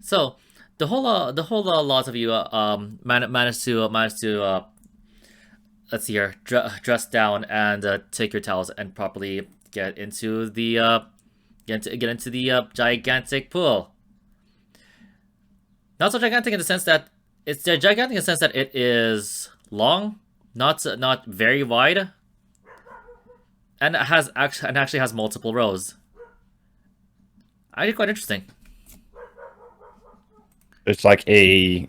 So lot of you managed to let's see here, dress down and take your towels and properly get into the get into the gigantic pool. Not so gigantic in the sense that it's gigantic in the sense that it is long, not very wide, and it has actually has multiple rows. Actually, quite interesting. It's like a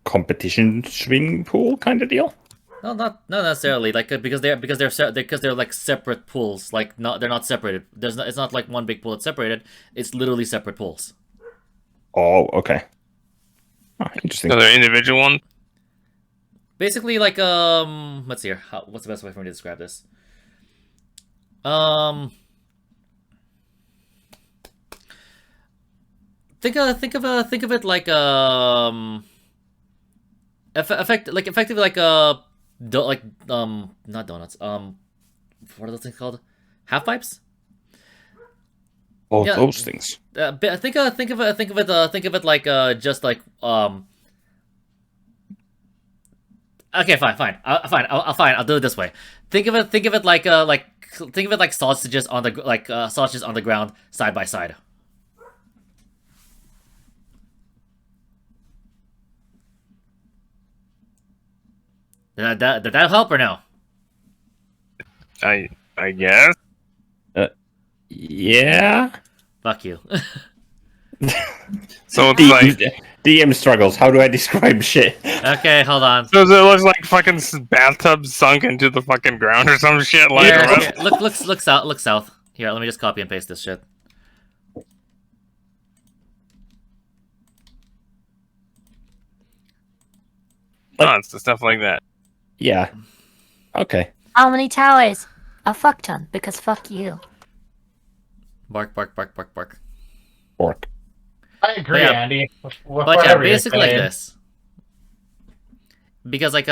competition swimming pool kind of deal. No, not necessarily. Like because they're like separate pools. Like they're not separated. It's not like one big pool that's separated. It's literally separate pools. Oh, okay. Oh, interesting. So they're individual ones. Basically, like let's see here. What's the best way for me to describe this? Think of it like effectively like not donuts, what are those things called? Half pipes. Oh, Yeah. those things. Think of it like just like okay, fine, I'll do it this way. Think of it like think of it like sausages on the sausages on the ground side by side. Did that help or no? I guess. Yeah. Fuck you. So it's like DM struggles. How do I describe shit? Okay, hold on. so it looks like fucking bathtub sunk into the fucking ground or some shit. Like Here, look south. Look south. Here, let me just copy and paste this shit. oh, it's the stuff like that. Yeah. Okay. How many towers? A fuck ton, because fuck you. Bark, bark, bark, bark, bark. Orc. I agree, Yeah. Andy. But yeah, Whatever you're basically like saying. this. Because like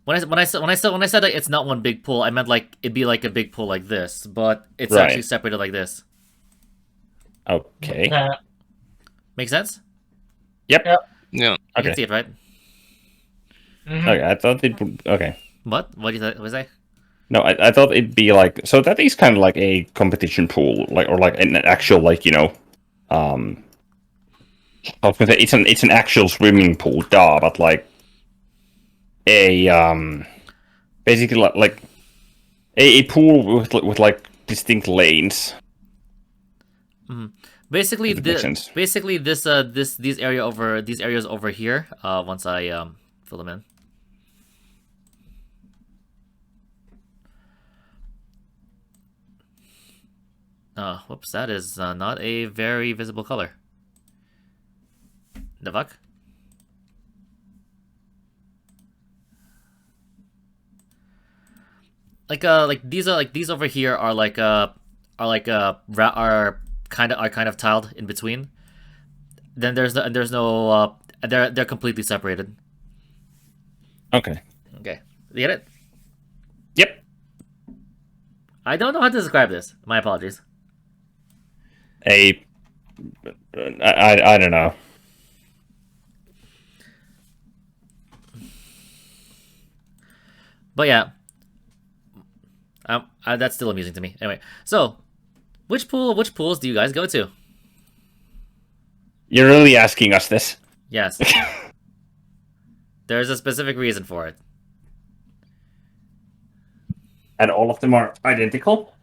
when I said like, it's not one big pool, I meant like it'd be like a big pool like this, but it's Right. actually separated like this. Okay. Make sense? Yep. Yep. Yeah. You Okay. can see it, right? Mhm. Okay. I thought it would. Okay. What? What do you say? No, I thought it'd be like, so that is kind of like a competition pool, like, or like an actual, like, I was gonna say it's an actual swimming pool, duh, but like a basically like a pool with like distinct lanes. Basically, If it makes sense. basically these areas over here. Once I fill them in. Whoops, that is not a very visible color. The fuck? Like these over here are kind of tiled in between. Then there's no they're completely separated. Okay. Okay, you get it? Yep. I don't know how to describe this. My apologies. I don't know. But yeah, that's still amusing to me. Anyway, so which pools do you guys go to? You're really asking us this. Yes, there's a specific reason for it. And all of them are identical?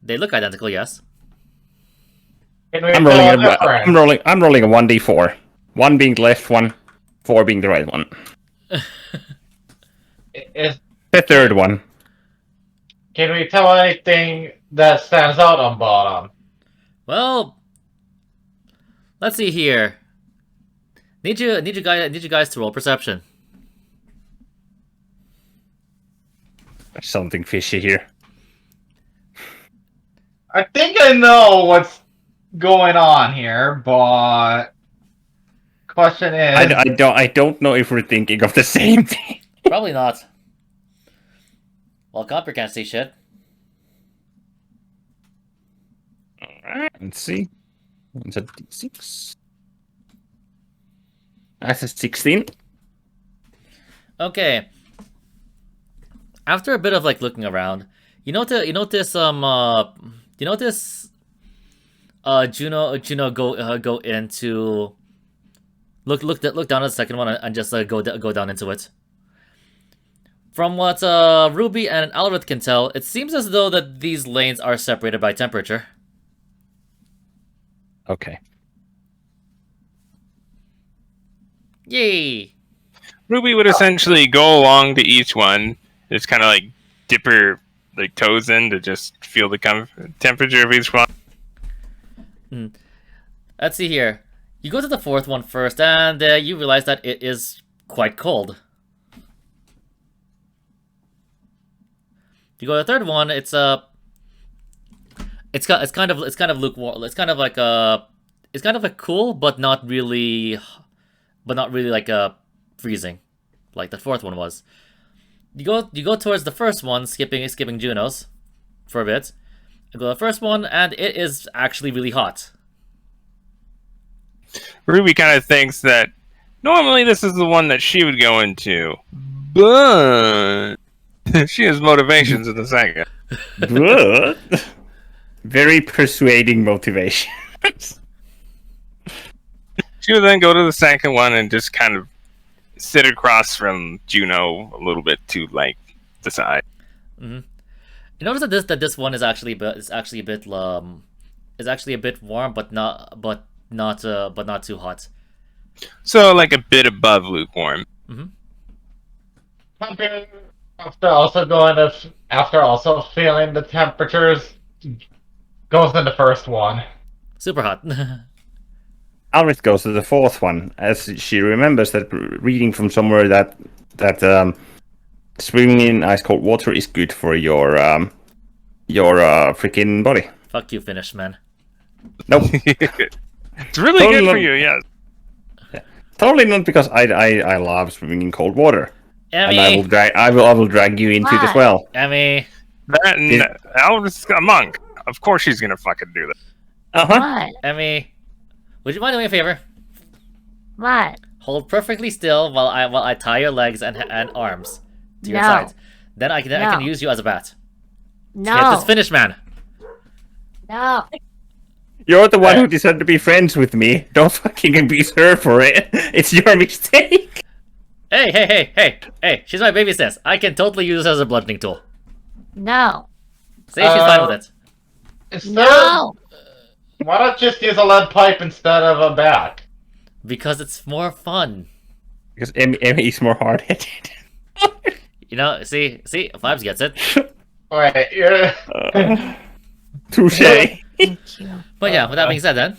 They look identical, yes. Can we I'm tell rolling a difference? I'm rolling a 1d4. 1 being the left one, 4 being the right one. Is, The third one. can we tell anything that stands out on bottom? Well, let's see here. Need you guys to roll perception. There's something fishy here. I think I know what's going on here, but question is, I don't know if we're thinking of the same thing. Probably not. Well, Copper can't see shit. Alright, let's see. It's a d6. That's a 16. Okay. After a bit of like looking around, you notice Juno go into look down at the second one and just go down into it. From what Ruby and Alred can tell, it seems as though that these lanes are separated by temperature. Okay. Yay! Ruby would essentially go along to each one, just kind of like dip her like toes in to just feel the temperature of each one. Let's see here. You go to the fourth one first, and you realize that it is quite cold. You go to the third one. It's kind of lukewarm. It's kind of like cool, but not really like freezing, like the fourth one was. You go towards the first one, skipping Juno's for a bit. You go to the first one, and it is actually really hot. Ruby kind of thinks that normally this is the one that she would go into, but she has motivations in the second. But very persuading motivation. She would then go to the second one and just kind of sit across from Juno a little bit to like the side. You notice that this one is actually a bit warm, but not too hot. So like a bit above lukewarm. After also feeling the temperatures, goes in the first one. Super hot. Alrit goes to the fourth one, as she remembers that reading from somewhere that swimming in ice cold water is good for your freaking body. Fuck you, Finnish man. Nope. It's really Totally good for not- you, yes. Totally not, because I love swimming in cold water, Emmy, and I will drag you into it as Why? well. Emmy. That and Alvis a monk. Of course she's gonna fucking do that. What? Emmy, would you mind doing me a favor? What? Hold perfectly still while I tie your legs and arms to your No. sides. Then I can No. use you as a bat. Hit No. this Finnish man. No. You're the one who decided to be friends with me. Don't fucking abuse her for it. It's your mistake. Hey! She's my baby sis. I can totally use this as a bludgeoning tool. No. Say she's fine with it. No. Why not just use a lead pipe instead of a bat? Because it's more fun. Because Emmy is more hard-headed. You know, see, Vibes gets it. Wait, you're... Touche. Thank you. But yeah, with that being said then,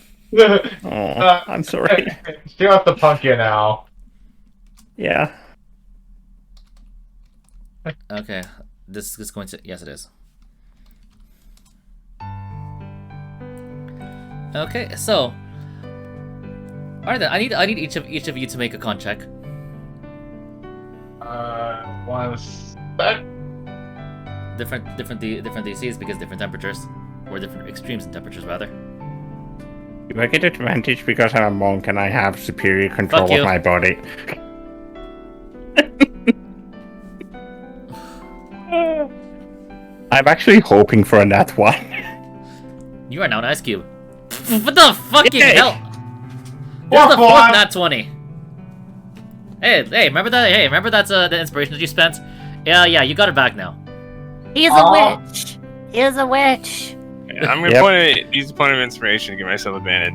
Oh, I'm sorry. She wants to punk you now. Yeah. okay, this is going to, yes it is. Okay, so, alright then, I need each of you to make a con check. One sec. Different DCs because different temperatures, or different extremes in temperatures rather. Do I get advantage because I'm a monk and I have superior control Fuck you. of my body? I'm actually hoping for a nat one. You are now an ice cube. What the fucking Yay. hell? This is the What, fourth boy? nat 20. Hey, remember that? Hey, remember that's the inspiration that you spent? Yeah, you got it back now. He's a Aw. witch. He's a witch. I'm gonna use a point of inspiration to give myself advantage.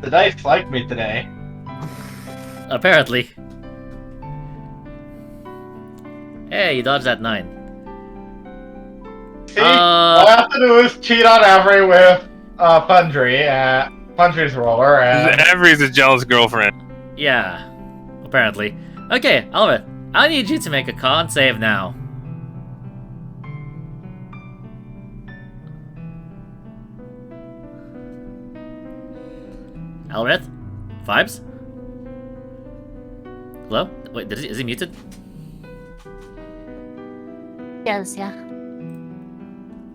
The dice like me today. Apparently. Hey, you dodged that 9. See, all I have to do is cheat on Every with Fundry's roller, and Avery's a jealous girlfriend. Yeah, apparently. Okay, Albert, I need you to make a con save now. Albert? Vibes? Hello? Wait, is he muted? Yes, yeah.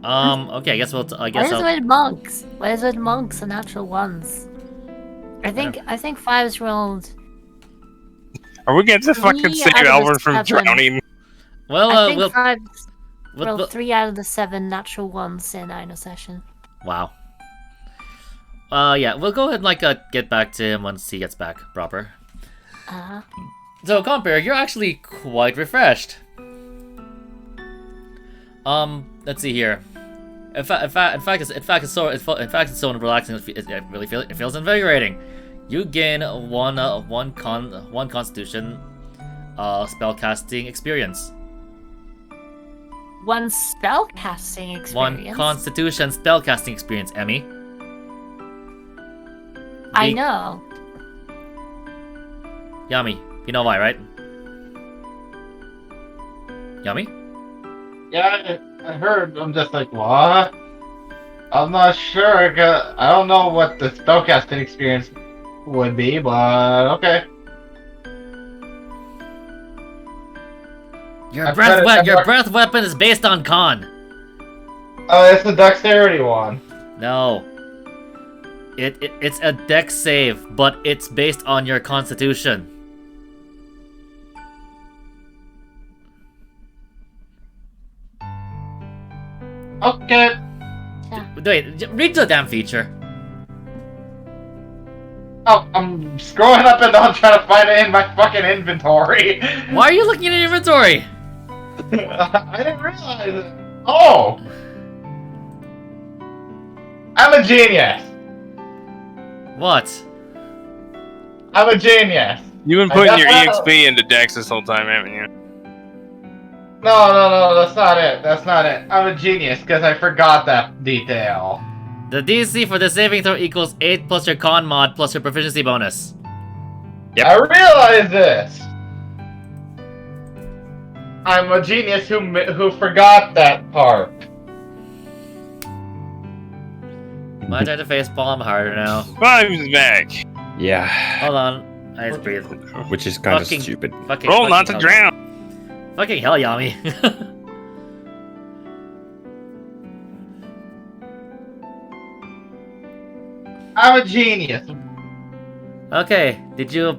Okay, I guess What is I'll... with monks? What is with monks and natural ones? I think Five's rolled. Are we going to fucking Three save out of Alvin the from 7. drowning? Well, I think we'll, Five's we'll, rolled we'll- 3 out of the 7 natural ones in Ino session. Wow. Yeah, we'll go ahead and get back to him once he gets back proper. Uh-huh. So, Compere, you're actually quite refreshed. Let's see here. In fact, it's so relaxing. It feels invigorating. You gain one Constitution, spellcasting experience. One spellcasting experience. One Constitution spellcasting experience, Emmy. I know. Yami, you know why, right? Yami? Yeah, I heard. I'm just like, what? I'm not sure. I don't know what the spellcasting experience would be, but okay. Your I've breath tried it- your breath weapon is based on con. Oh, it's the dexterity one. No. It's a dex save, but it's based on your constitution. Okay. Wait, read the damn feature. Oh, I'm scrolling up and down trying to find it in my fucking inventory. Why are you looking at your inventory? I didn't realize it. Oh! I'm a genius. What? I'm a genius. You've been I putting got your that. EXP into Dex this whole time, haven't you? No, that's not it. That's not it. I'm a genius because I forgot that detail. The DC for the saving throw equals 8 plus your con mod plus your proficiency bonus. Yep. I realize this. I'm a genius who forgot that part. My turn to face palm harder now. Five's back. Yeah, Hold on. I just breathe. which is kind of Fucking- stupid. Roll not to hell. drown. Fucking hell, Yami. I'm a genius. Okay, did you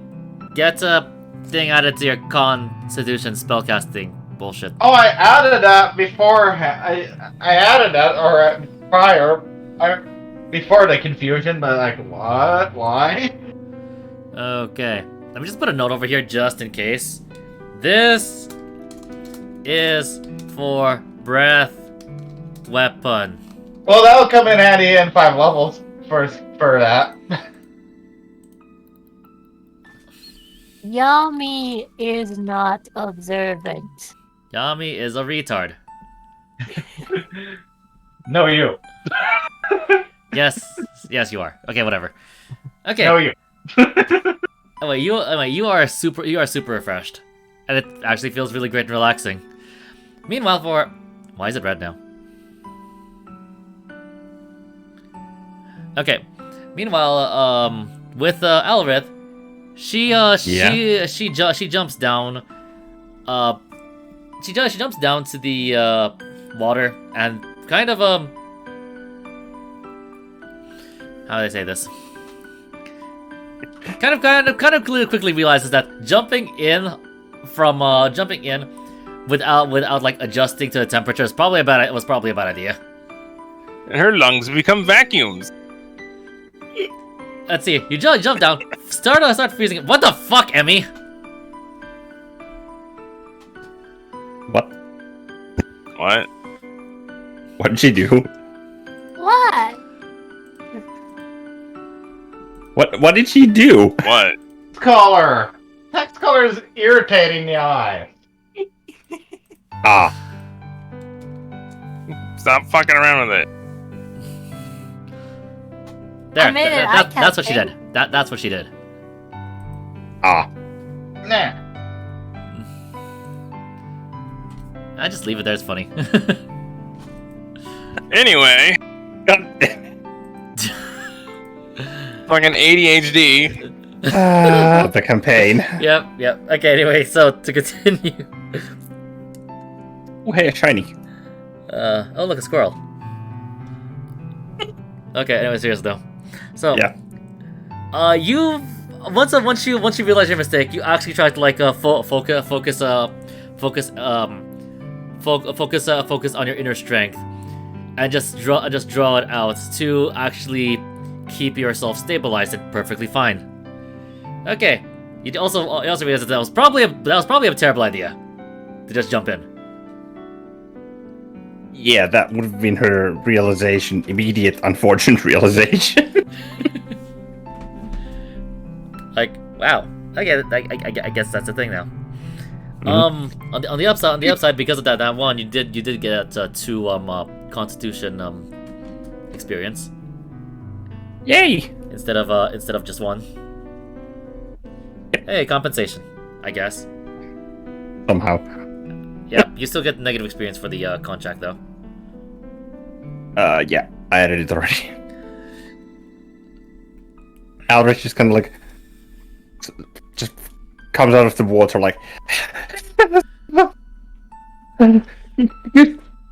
get a thing added to your constitution spellcasting bullshit? Oh, I added that before. I added that prior, before the confusion. But like, what? Why? Okay. Let me just put a note over here just in case. This is for breath weapon. Well, that'll come in handy in 5 levels for that. Yami is not observant. Yami is a retard. No, you. Yes, yes, you are. Okay, whatever. Okay. No, you. You are super refreshed, and it actually feels really great and relaxing. Meanwhile, why is it red now? Okay. Meanwhile, with Alrith, she jumps down. She jumps down to the water and kind of how do I say this? Kind of quickly realizes that jumping in without like adjusting to the temperature was probably a bad idea. And her lungs become vacuums. Let's see. You jump down, start freezing. What the fuck, Emmy? What? What? What did she do? What? What did she do? What? Text color. Text color is irritating the eye. Ah, Stop fucking around with it. There. I made an eye That's what she catch did. That's what she did. ah. Nah. I just leave it there. It's funny. Anyway, God damn it. fucking ADHD. The campaign. Yep. Okay. Anyway, so to continue. Oh, hey, a shiny. Oh, look, a squirrel. Okay, anyway, serious though. So, Yeah. You once you realize your mistake, you actually try to like focus on your inner strength, and just draw it out to actually keep yourself stabilized and perfectly fine. Okay, you also realize that was probably a terrible idea to just jump in. Yeah, that would have been her realization, immediate, unfortunate realization. Like, wow. Okay, I guess that's the thing now. On the upside, because of that one, you did get 2 Constitution experience Yay! instead of just 1. Hey, compensation, I guess. Somehow. Yep, you still get negative experience for the contract though. Yeah, I added it already. Alrich just kind of like just comes out of the water like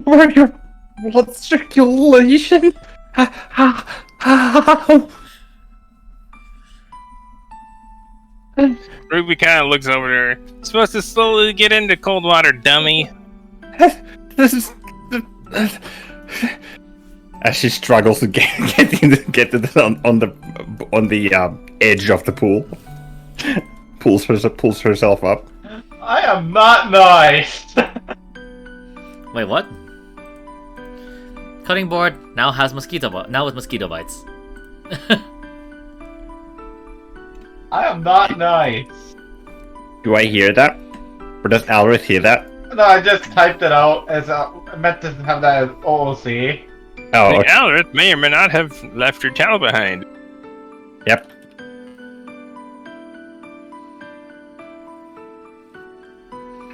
where your blood circulation? How? Ruby kind of looks over there. Supposed to slowly get into cold water, dummy. This is as she struggles to get to on the edge of the pool, pulls herself up. I am not nice. Wait, what? Cutting board now has mosquito bites. I am not nice. Do I hear that? Or does Alrith hear that? No, I just typed it out as I meant to have that as OOC. Oh, The okay. Alrith may or may not have left her towel behind. Yep.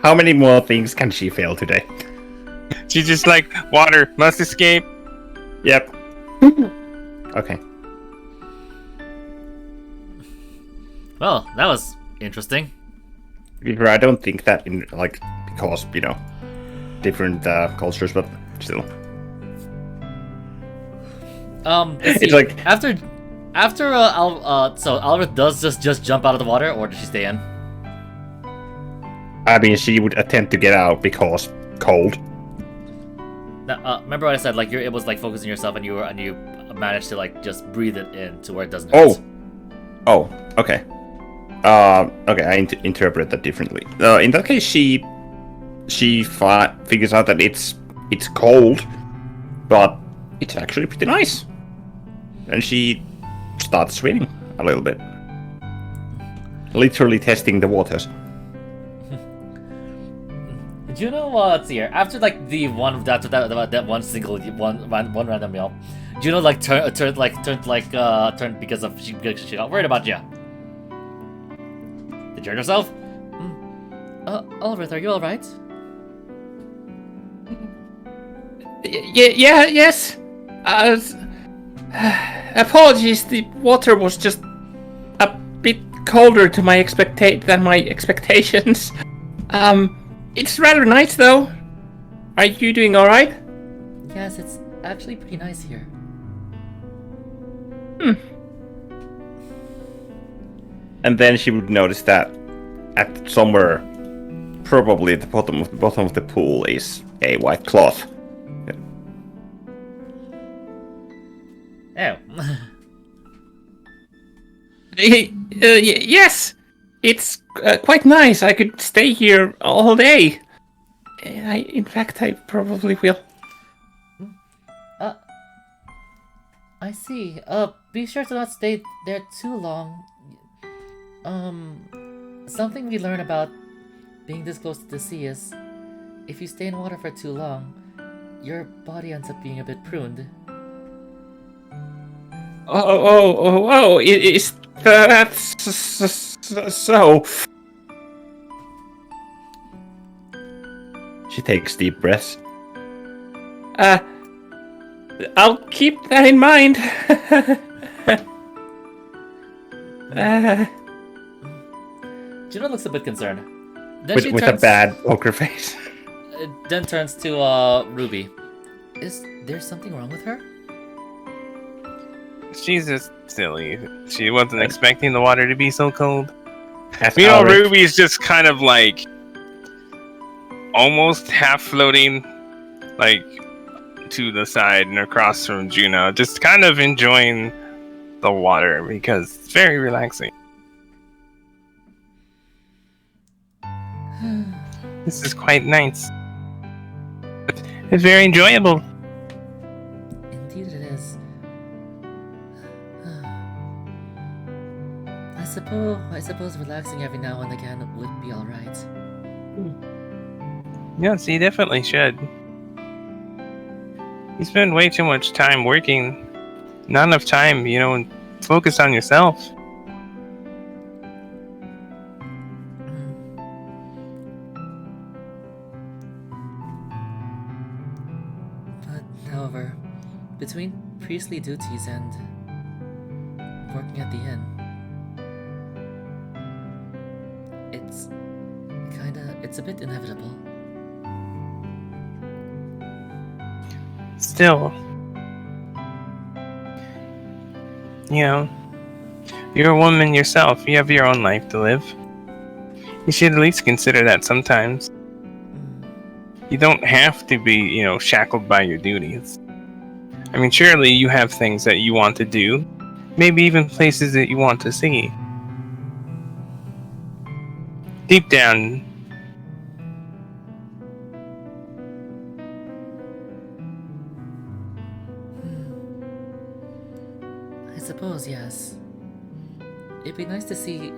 How many more things can she fail today? She's just like, water must escape. Yep. Okay. Well, that was interesting. I don't think that in like because different cultures, but still. Let's It's see. like- after so Alrith does just jump out of the water, or does she stay in? I mean, she would attempt to get out because cold. Now, remember what I said? Like, it was like focusing yourself, and you managed to like just breathe it in to where it doesn't hurt. Oh, okay. Okay, I interpret that differently. In that case, she figures out that it's cold, but it's actually pretty nice, and she starts swimming a little bit, literally testing the waters. Do you know let's see here. After like the one that one single one random meal, do you know like turned because she got worried about you? Did you hurt yourself? Alrith, are you all right? Yes. Apologies. The water was just a bit colder than my expectations. It's rather nice though. Are you doing all right? Yes, it's actually pretty nice here. And then she would notice that at somewhere, probably at the bottom of the pool, is a white cloth. Oh. Yes, it's quite nice. I could stay here all day. In fact, I probably will. I see. Be sure to not stay there too long. Something we learn about being this close to the sea is if you stay in water for too long, your body ends up being a bit pruned. Oh, is that so? She takes deep breaths. I'll keep that in mind. Juno looks a bit concerned. Then with a bad poker face. Then turns to Ruby. Is there something wrong with her? She's just silly. She wasn't expecting the water to be so cold. As Meanwhile, Alric- Ruby's just kind of like almost half floating, like to the side and across from Juno, just kind of enjoying the water because it's very relaxing. This is quite nice. It's very enjoyable. Indeed it is. I suppose relaxing every now and again would be alright. Yes, you definitely should. You spend way too much time working. Not enough time, focus on yourself. But, however, between priestly duties and working at the inn, it's a bit inevitable. Still, you're a woman yourself. You have your own life to live. You should at least consider that sometimes. You don't have to be, shackled by your duties. I mean, surely you have things that you want to do. Maybe even places that you want to see. Deep down, I suppose, yes. It'd be nice to see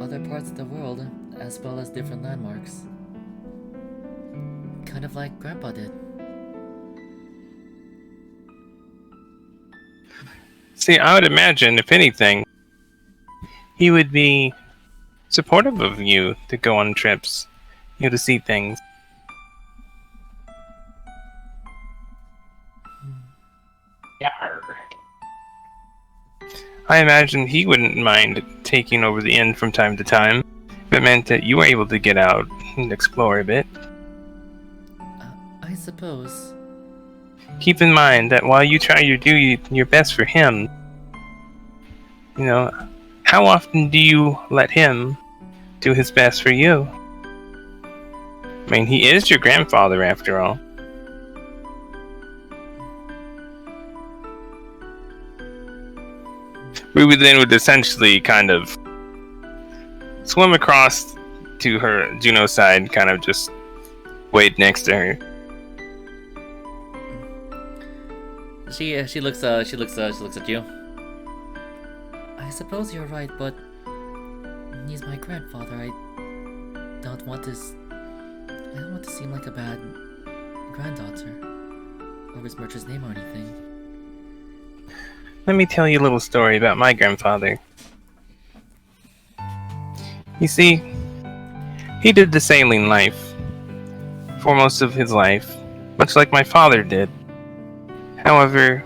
other parts of the world, as well as different landmarks. Kind of like Grandpa did. see, I would imagine, if anything, he would be supportive of you to go on trips, to see things. Yarr. I imagine he wouldn't mind taking over the inn from time to time if it meant that you were able to get out and explore a bit. I suppose. Keep in mind that while you try to do your best for him, how often do you let him do his best for you? I mean, he is your grandfather after all. Ruby then would essentially kind of swim across to her Juno's side, kind of just wait next to her. She looks at you. I suppose you're right, but he's my grandfather. I don't want to seem like a bad granddaughter or besmirch his name or anything. Let me tell you a little story about my grandfather. You see, he did the sailing life for most of his life, much like my father did. However,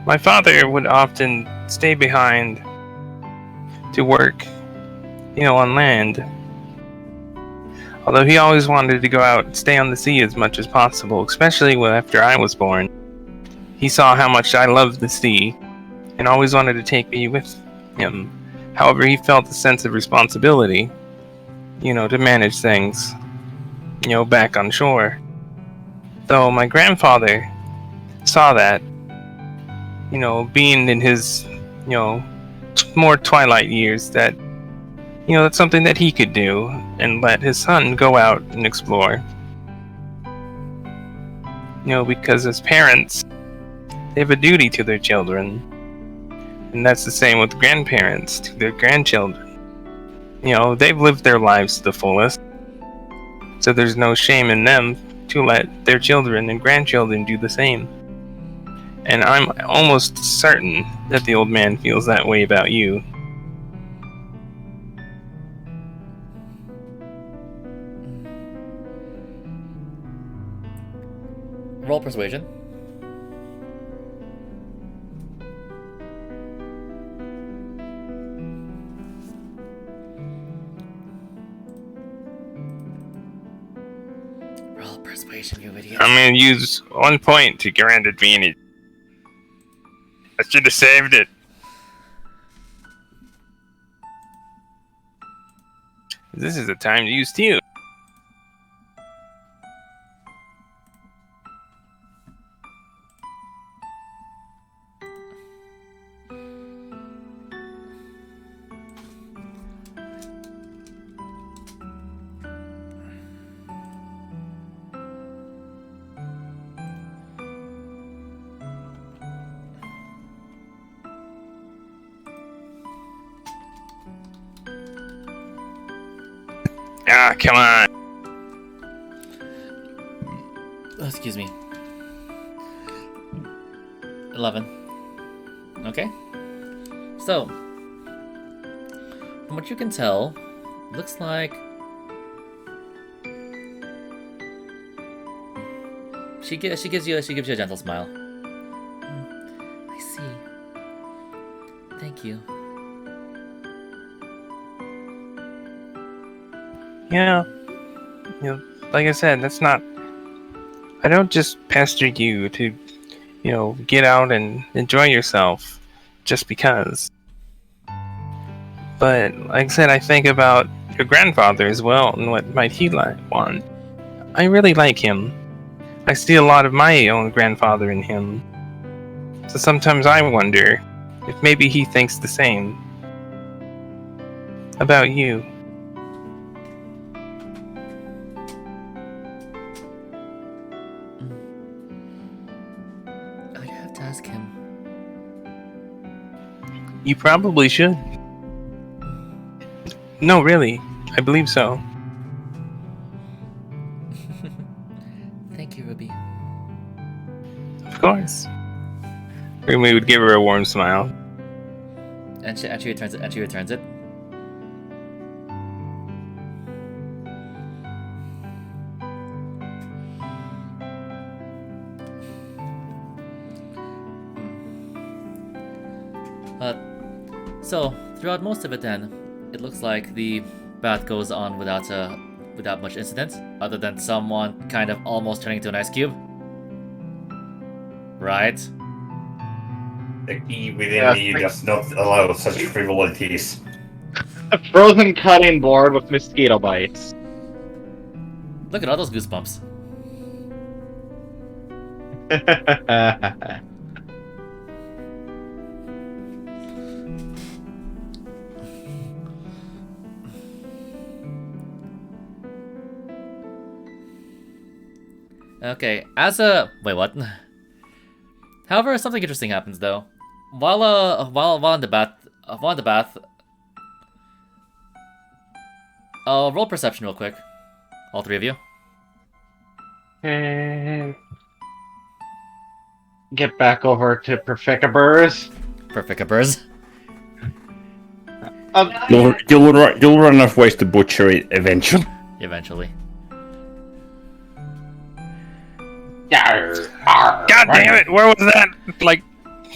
my father would often stay behind to work, on land. Although he always wanted to go out and stay on the sea as much as possible, especially after I was born. He saw how much I loved the sea and always wanted to take me with him. However, he felt a sense of responsibility, to manage things, back on shore. Though my grandfather saw that, being in his, more twilight years, that, that's something that he could do and let his son go out and explore. Because as parents, they have a duty to their children. And that's the same with grandparents to their grandchildren. They've lived their lives to the fullest. So there's no shame in them to let their children and grandchildren do the same. And I'm almost certain that the old man feels that way about you. Roll persuasion. Roll persuasion, you idiot. I'm gonna use 1 point to grant advantage. I should have saved it. This is the time to use steal. Ah, come on. Oh, excuse me. 11. Okay. So, from what you can tell, looks like she gives you a gentle smile. I see. Thank you. Yeah. Like I said, that's not. I don't just pester you to, get out and enjoy yourself just because. But like I said, I think about your grandfather as well and what might he want. I really like him. I see a lot of my own grandfather in him. So sometimes I wonder if maybe he thinks the same about you. I have to ask him. You probably should. No, really. I believe so. Thank you, Ruby. Of course. Rumi would give her a warm smile. And she returns it. So throughout most of it, then it looks like the bath goes on without much incident, other than someone kind of almost turning into an ice cube. Right? The key within Yes, me does not allow such frivolities. A frozen cutting board with mosquito bites. Look at all those goosebumps. Okay, wait, what? However, something interesting happens though. While in the bath, roll perception real quick. All three of you. Get back over to Perfecaburs. Perfect, Burrs. You'll run out of ways to butcher it eventually. Eventually. God damn it! Where was that? Like,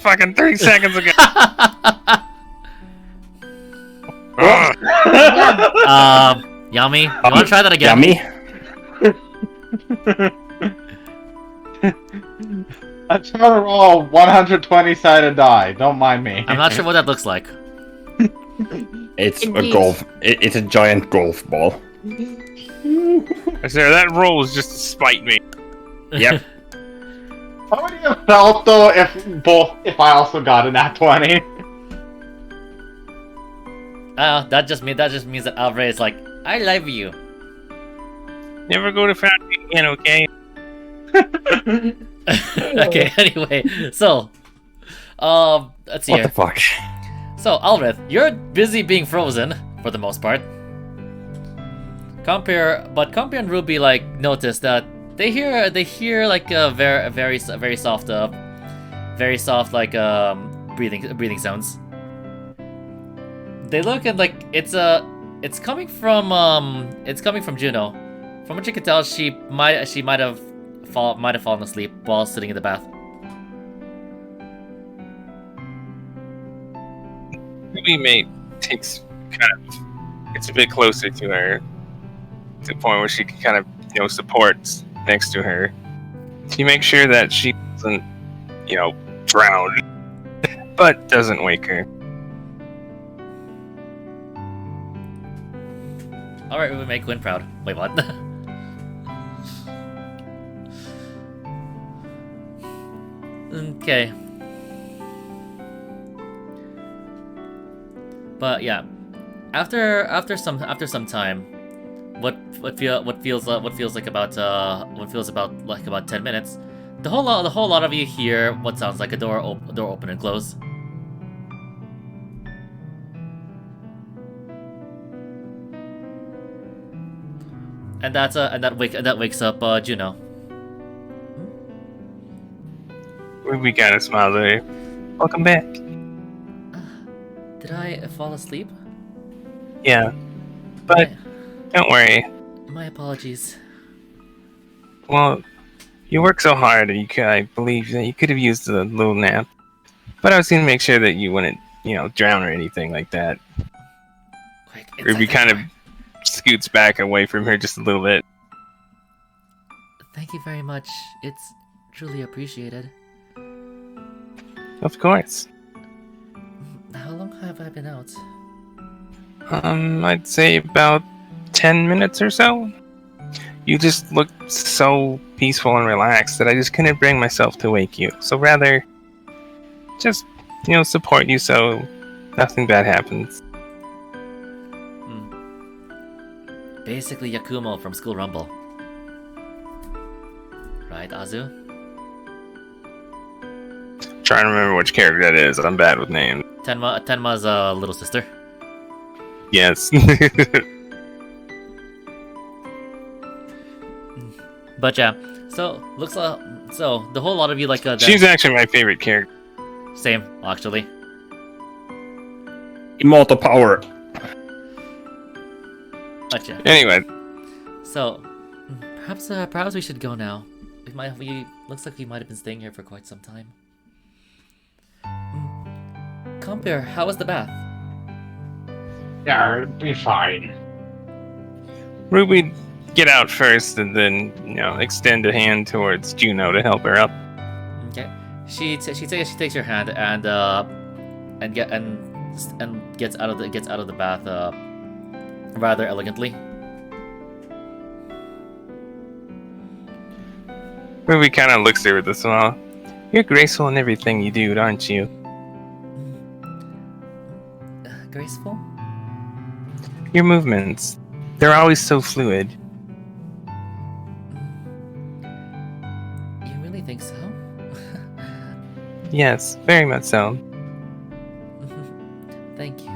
fucking 30 seconds ago. Yummy. You wanna try that again? Yummy. I'm trying to roll a 120-sided die. Don't mind me. I'm not sure what that looks like. It's a Indeed. golf. It's a giant golf ball. I swear, that roll was just to spite me. Yep. How would you have felt though if I also got an nat 20? That just means that Alvarez is like, I love you. Never go to Foundry again, okay? Okay, anyway, so let's see What here. the fuck? So, Alvarez, you're busy being frozen for the most part. Compere and Ruby like notice that they hear like a very soft like breathing sounds. They look and like it's coming from Juno. From what you can tell, she might have fallen asleep while sitting in the bath. Ruby mate gets a bit closer to her, to the point where she can kind of, supports next to her. To make sure that she doesn't, drown. but doesn't wake her. Alright, we make Quinn proud. Wait, what? Okay. But yeah, after some time, what feels like about 10 minutes, the whole lot of you hear what sounds like a door open and close. And that wakes up Juno. Ruby kind of smiles at her. Welcome back. Did I fall asleep? Yeah, but don't worry. My apologies. Well, you work so hard, I believe that you could have used a little nap. But I was going to make sure that you wouldn't, drown or anything like that. Quick, Ruby kind of scoots back away from her just a little bit. Thank you very much. It's truly appreciated. Of course. How long have I been out? I'd say about 10 minutes or so. You just looked so peaceful and relaxed that I just couldn't bring myself to wake you. So rather, just, support you so nothing bad happens. Basically Yakumo from School Rumble. Right, Azu? Trying to remember which character that is. I'm bad with names. Tenma's little sister. Yes. But yeah, so looks like the whole lot of you She's actually my favorite character. Same, actually. Immortal power. Gotcha. Anyway, So perhaps we should go now. Looks like we might have been staying here for quite some time. Compere, how was the bath? Yeah, it'll be fine. Ruby, get out first, and then extend a hand towards Juno to help her up. Okay. She takes your hand and gets out of the bath rather elegantly. Ruby kind of looks at her with a smile. You're graceful in everything you do, aren't you? Graceful? Your movements, they're always so fluid. You really think so? Yes, very much so. Thank you.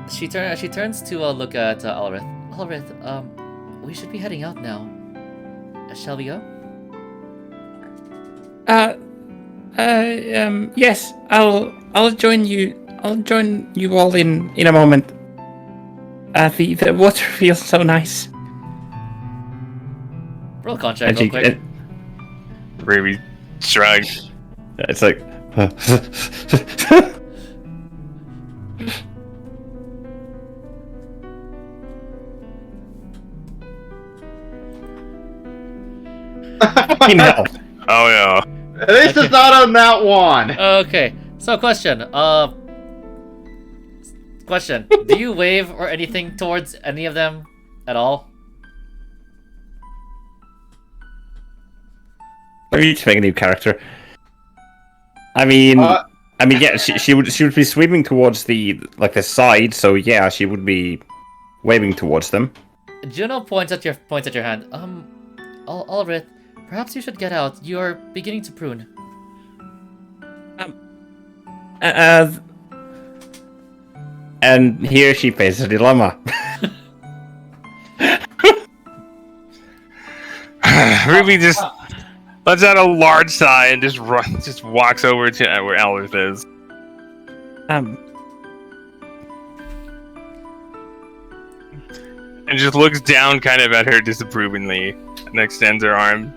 She turns to look at Alrith. Alrith, we should be heading out now. Shall we go? Yes, I'll join you. I'll join you all in a moment. The water feels so nice. Roll contract real quick. Ruby shrugs. It's like. Hell. Oh yeah. At least it's not on that one. Okay, so question. Question. Do you wave or anything towards any of them at all? Or you just make a new character. I mean, yeah, she would be swimming towards the side, so yeah, she would be waving towards them. Juno points at your hand. Alrith, perhaps you should get out. You are beginning to prune. And here she faces a dilemma. Ruby just lets out a large sigh and just walks over to where Alrith is. And just looks down kind of at her disapprovingly and extends her arm.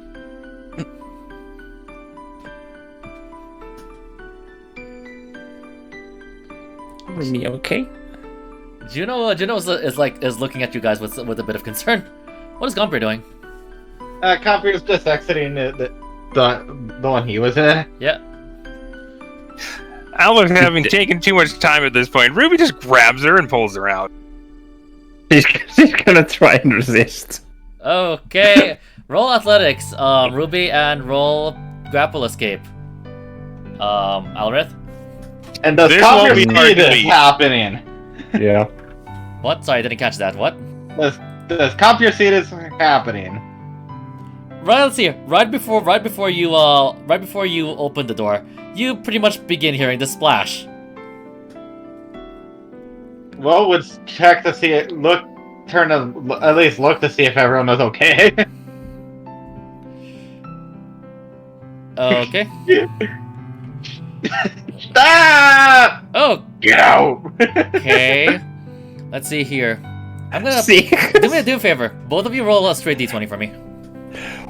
Are me okay? Juno is looking at you guys with a bit of concern. What is Gomper doing? Computer's just exiting the one he was in. Yeah. Albert having taken too much time at this point, Ruby just grabs her and pulls her out. She's gonna try and resist. Okay. Roll athletics, Ruby, and roll grapple escape. Alrith? And does This Copper won't be hard see to this beat. happening? Yeah. What? Sorry, I didn't catch that. What? Does Copper see this happening? Right, let's see. Right before you open the door, you pretty much begin hearing the splash. Well, would check to see it. At least look to see if everyone was okay. Okay. Stop! Oh, Get out! okay. Let's see here. I'm gonna See? do a favor. Both of you roll a straight d20 for me.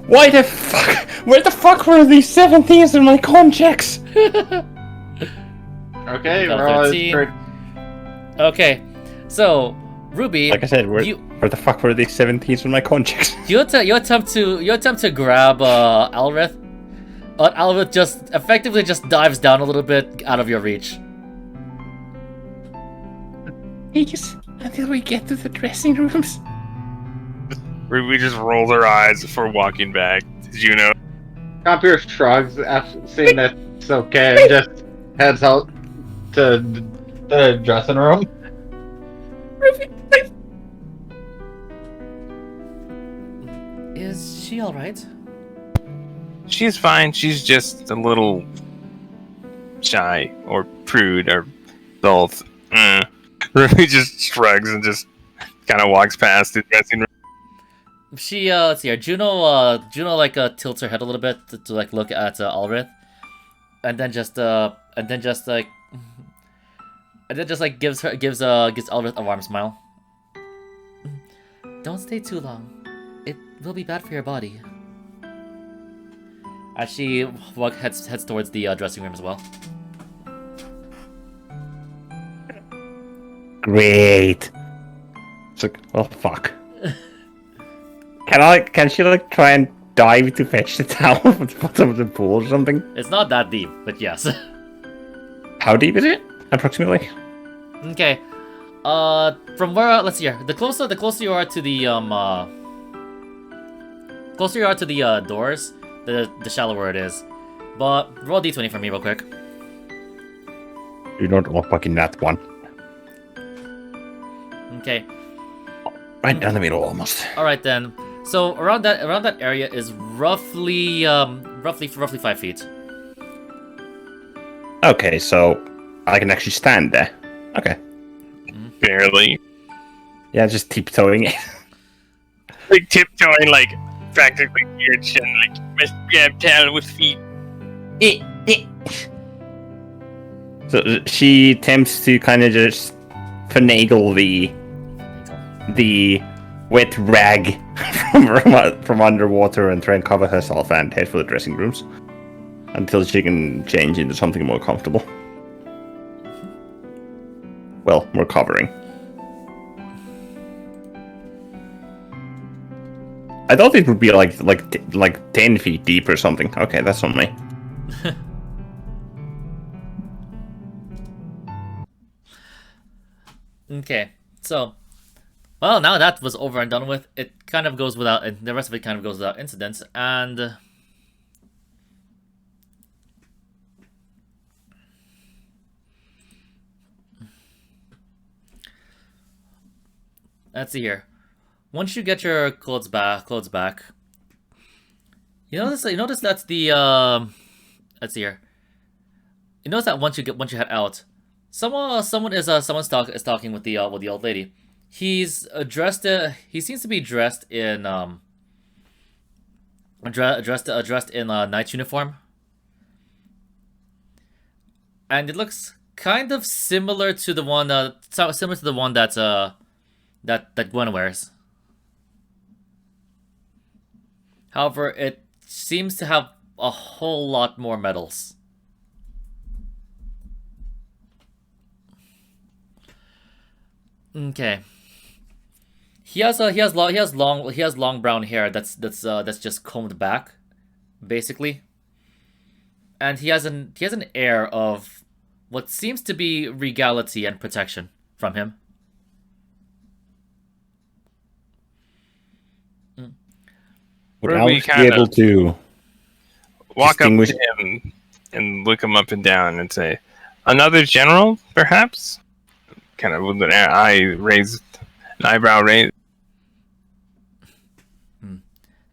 Why the fuck? Where the fuck were these 17s in my con checks? Okay, Got a roll 13. straight. Okay, so Ruby, Like I said, where you the fuck were these 17s in my con checks? you attempt to grab Alrith, but Alrith just effectively just dives down a little bit out of your reach. Please, until we get to the dressing rooms. Ruby just rolls her eyes before walking back. Did you know? Computer shrugs after seeing that it's okay and just heads out to the dressing room. Is she all right? She's fine. She's just a little shy or prude or both. Ruby just shrugs and just kind of walks past the dressing room. She let's see here. Juno like tilts her head a little bit to like look at Alrith, and then just gives Alrith a warm smile. Don't stay too long. It will be bad for your body. As she heads towards the dressing room as well. Great. It's like, well, fuck. Can she like try and dive to fetch the towel from the bottom of the pool or something? It's not that deep, but yes. How deep is it? Approximately? Okay. From where? Let's see here. The closer you are to the doors, the shallower it is. But roll d20 for me real quick. You're not all fucking that one. Okay. Right down the middle almost. All right then. So around that area is roughly 5 feet. Okay, so I can actually stand there. Okay. Barely. Yeah, just tiptoeing it. Like tiptoeing, like practically your chin, like must grab towel with feet. So she attempts to kind of just finagle the wet rag from underwater and try and cover herself and head for the dressing rooms until she can change into something more comfortable. Well, more covering. I thought it would be like 10 feet deep or something. Okay, that's on me. Okay, so, well, now that was over and done with, it kind of goes without, and the rest of it kind of goes without incidents, and let's see here. Once you get your clothes back, you notice that's the let's see here. You notice that once you head out, someone's talking with the old lady. He's dressed. He seems to be dressed in dressed in a knight's uniform, and it looks kind of similar to the one that Gwen wears. However, it seems to have a whole lot more medals. Okay. He has long brown hair that's just combed back, basically. and he has an air of what seems to be regality and protection from him. Would Ruby Alex be kinda able to walk up distinguish? to him and look him up and down and say, "Another general, perhaps?" Kind of with an eyebrow raised.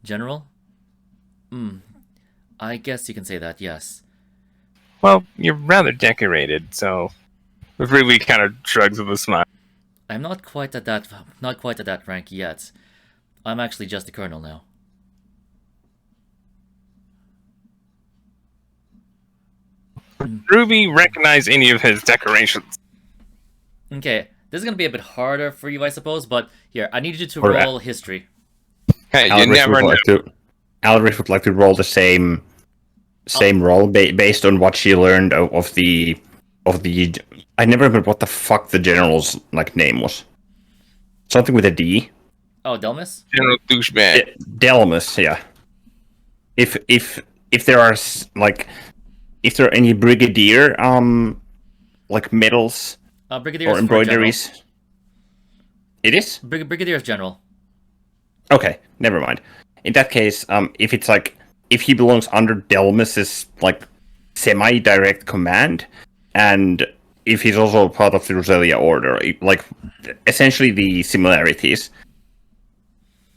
General? I guess you can say that, yes. Well, you're rather decorated, so Ruby kind of shrugs with a smile. I'm not quite at that rank yet. I'm actually just a colonel now. Ruby recognize any of his decorations. Okay, this is gonna be a bit harder for you, I suppose, but here, I need you to Or- roll history. Hey, you Alaric never would know. like to. Alaric would like to roll the same roll based on what she learned of the. I never remember what the fuck the general's name was. Something with a D. Oh, Delmas? General douchebag. Delmus, yeah. If there are if there are any brigadier medals Brigadier or is for general. embroideries. It is? Brigadier is general. Okay, never mind. In that case, if it's if he belongs under Delmus's semi-direct command, and if he's also part of the Roselia Order, essentially the similarities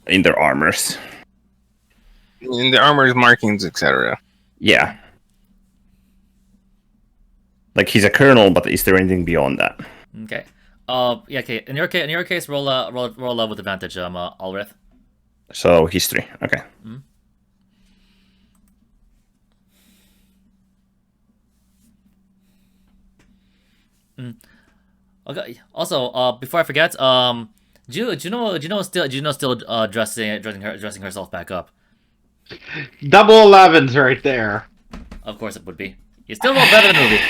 in their armors. In the armor's markings, etc. Yeah. He's a colonel, but is there anything beyond that? Okay. Yeah. Okay. In your case, roll with advantage. Alrith. So history. Okay. Okay. Also, before I forget, do you know still dressing herself back up? Double 11s right there. Of course it would be. You still roll better than Ruby.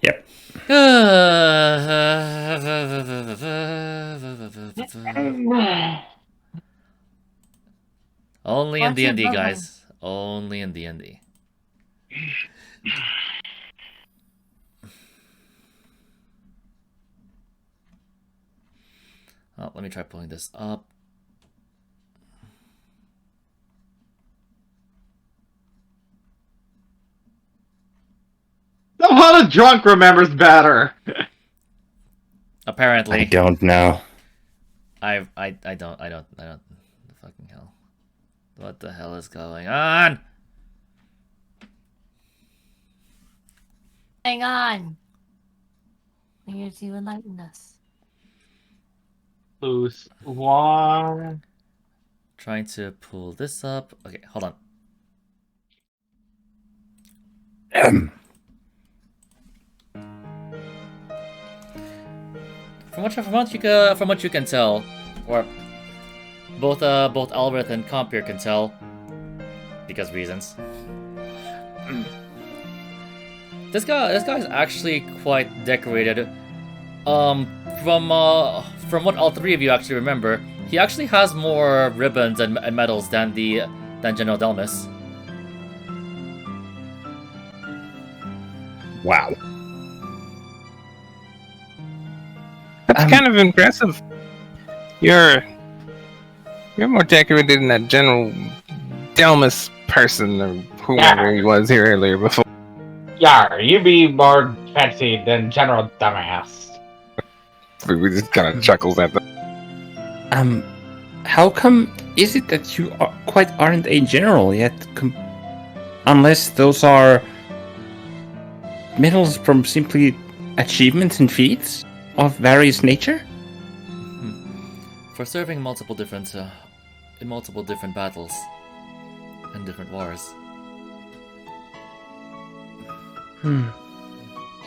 Yep. Only in What's your D&D, brother? guys. Only in D&D. Oh, let me try pulling this up. Somehow the drunk remembers better. Apparently. I don't know. I don't. Fucking hell. What the hell is going on? Hang on. I'm here to enlighten us. Loose one. Trying to pull this up. Okay, hold on. From what you can tell, or both Alrith and Compere can tell, because reasons. This guy is actually quite decorated. From what all three of you actually remember, he actually has more ribbons and medals than General Delmas. Wow. That's kind of impressive. You're more decorated than that General Delmas person or whoever he was here earlier before. Yar, you be more fancy than General Dumbass. We just kind of chuckles at them. How come is it that you aren't a general yet? Unless those are medals from simply achievements and feats of various nature? For serving multiple different battles and different wars.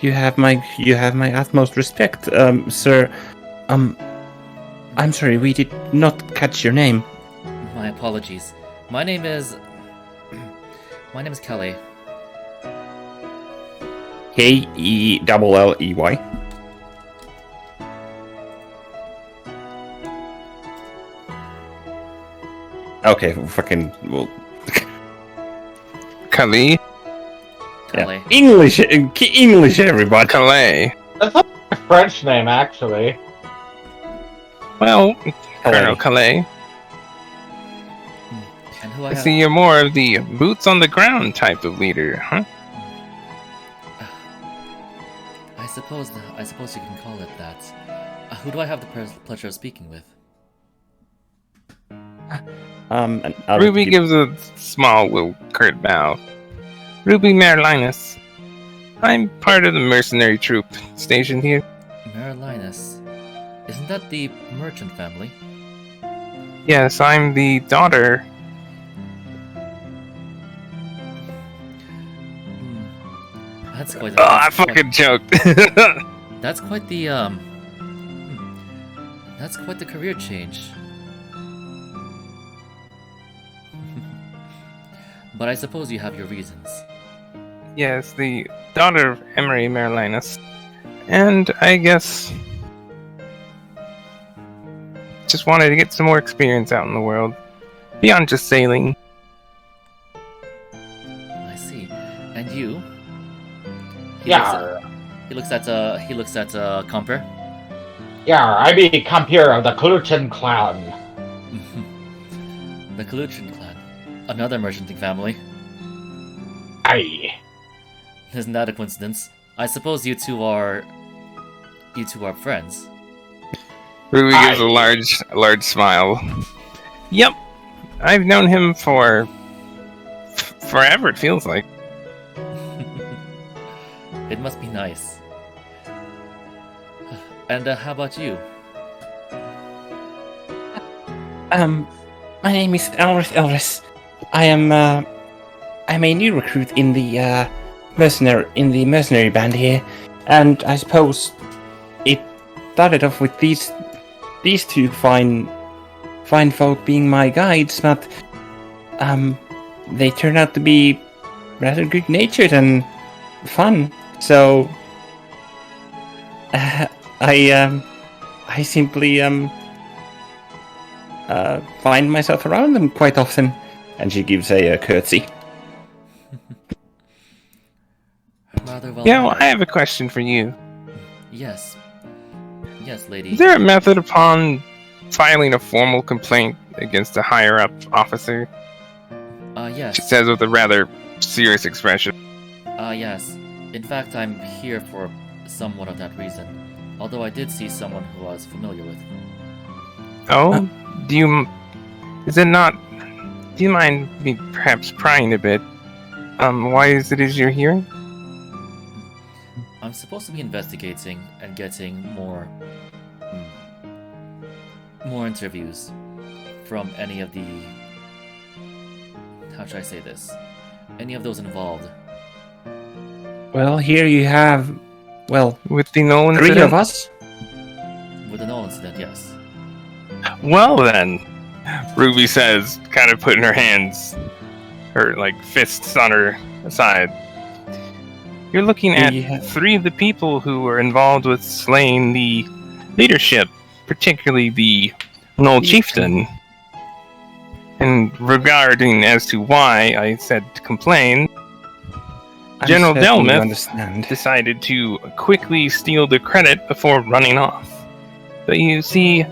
You have my utmost respect, sir. I'm sorry, we did not catch your name. My apologies. My name is Kelly. K-E-L-L-E-Y. Okay, fucking well, Calais? Calais. English, everybody. Calais. That's not a French name, actually. Well, Colonel Calais. Calais, And who I I have? see you're more of the boots on the ground type of leader, huh? I suppose you can call it that. Who do I have the pleasure of speaking with? And I'll Ruby give- gives a small little curt bow. Ruby Marilinus. I'm part of the mercenary troop stationed here. Marilinus. Isn't that the merchant family? Yes, I'm the daughter. That's quite. Oh, I fucking joked. That's quite the That's quite the career change. But I suppose you have your reasons. Yes, the daughter of Emery Marilinus. And I guess just wanted to get some more experience out in the world. Beyond just sailing. I see. And you? Yeah. He looks at Comper. Yeah, I be compeer of the Kluchen clan. The Kaluchin clan. Another merchanting family. Aye. Isn't that a coincidence? I suppose you two are friends. Ruby gives a Aye. large smile. Yep. I've known him for forever, it feels like. It must be nice. And how about you? My name is Elris. I'm a new recruit in the mercenary band here, and I suppose it started off with these two fine folk being my guides, but they turned out to be rather good natured and fun. So I simply find myself around them quite often. And she gives a curtsy. Rather well. Yeah, well, I have a question for you. Yes. Yes, lady. Is there a method upon filing a formal complaint against a higher up officer? Yes. She says with a rather serious expression. Yes. In fact, I'm here for somewhat of that reason. Although I did see someone who I was familiar with. Oh? Do you mind me perhaps prying a bit? Why is you're here? I'm supposed to be investigating and getting more interviews from any of the... How should I say this? Any of those involved. Well, here you have, With the Nolan three incident? of us. With the Null incident, yes. Well then, Ruby says, kind of putting her fists on her side. You're looking at Yeah. 3 of the people who were involved with slaying the leadership, particularly the Null Chieftain. And regarding as to why I said to complain, General Delmith Understand. decided to quickly steal the credit before running off. But you see,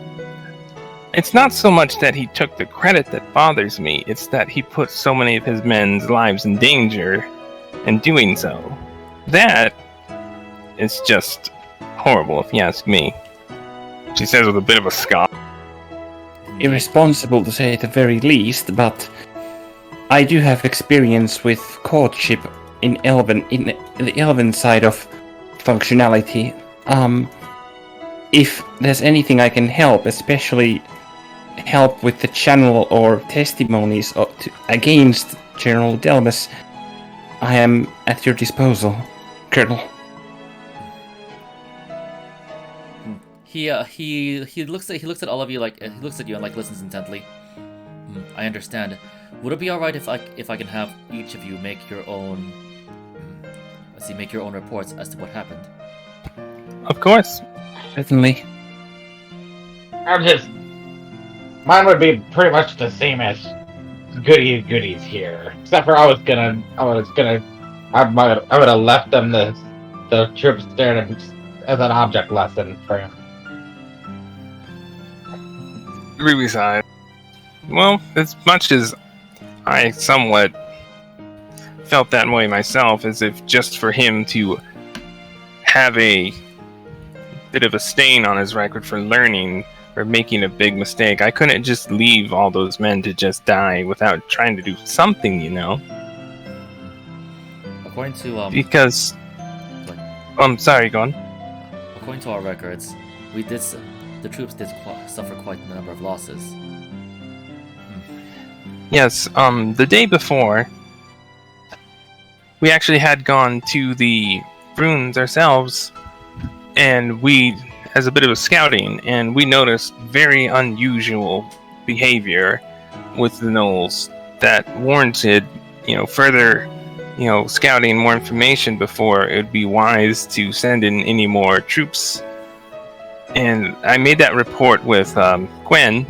it's not so much that he took the credit that bothers me, it's that he put so many of his men's lives in danger in doing so. That is just horrible, if you ask me. She says with a bit of a scoff. Irresponsible to say at the very least, but I do have experience with courtship in the elven side of functionality. If there's anything I can help, especially help with the channel or testimonies against General Delmas, I am at your disposal, Colonel. He looks at all of you he looks at you and listens intently. I understand. Would it be all right if I can have each of you make your own reports as to what happened? Of course. Certainly. I'm just Mine would be pretty much the same as goodies here, except for I would have left them the troops there as an object lesson for him. Ruby sighed. Well, as much as I somewhat felt that way myself, as if just for him to have a bit of a stain on his record for learning or making a big mistake, I couldn't just leave all those men to just die without trying to do something, you know? According to Because... sorry, go on. According to our records, the troops did suffer quite a number of losses. Yes, the day before, we actually had gone to the ruins ourselves, and we, as a bit of a scouting, and we noticed very unusual behavior with the gnolls that warranted, further, scouting, more information before it would be wise to send in any more troops. And I made that report with Gwen,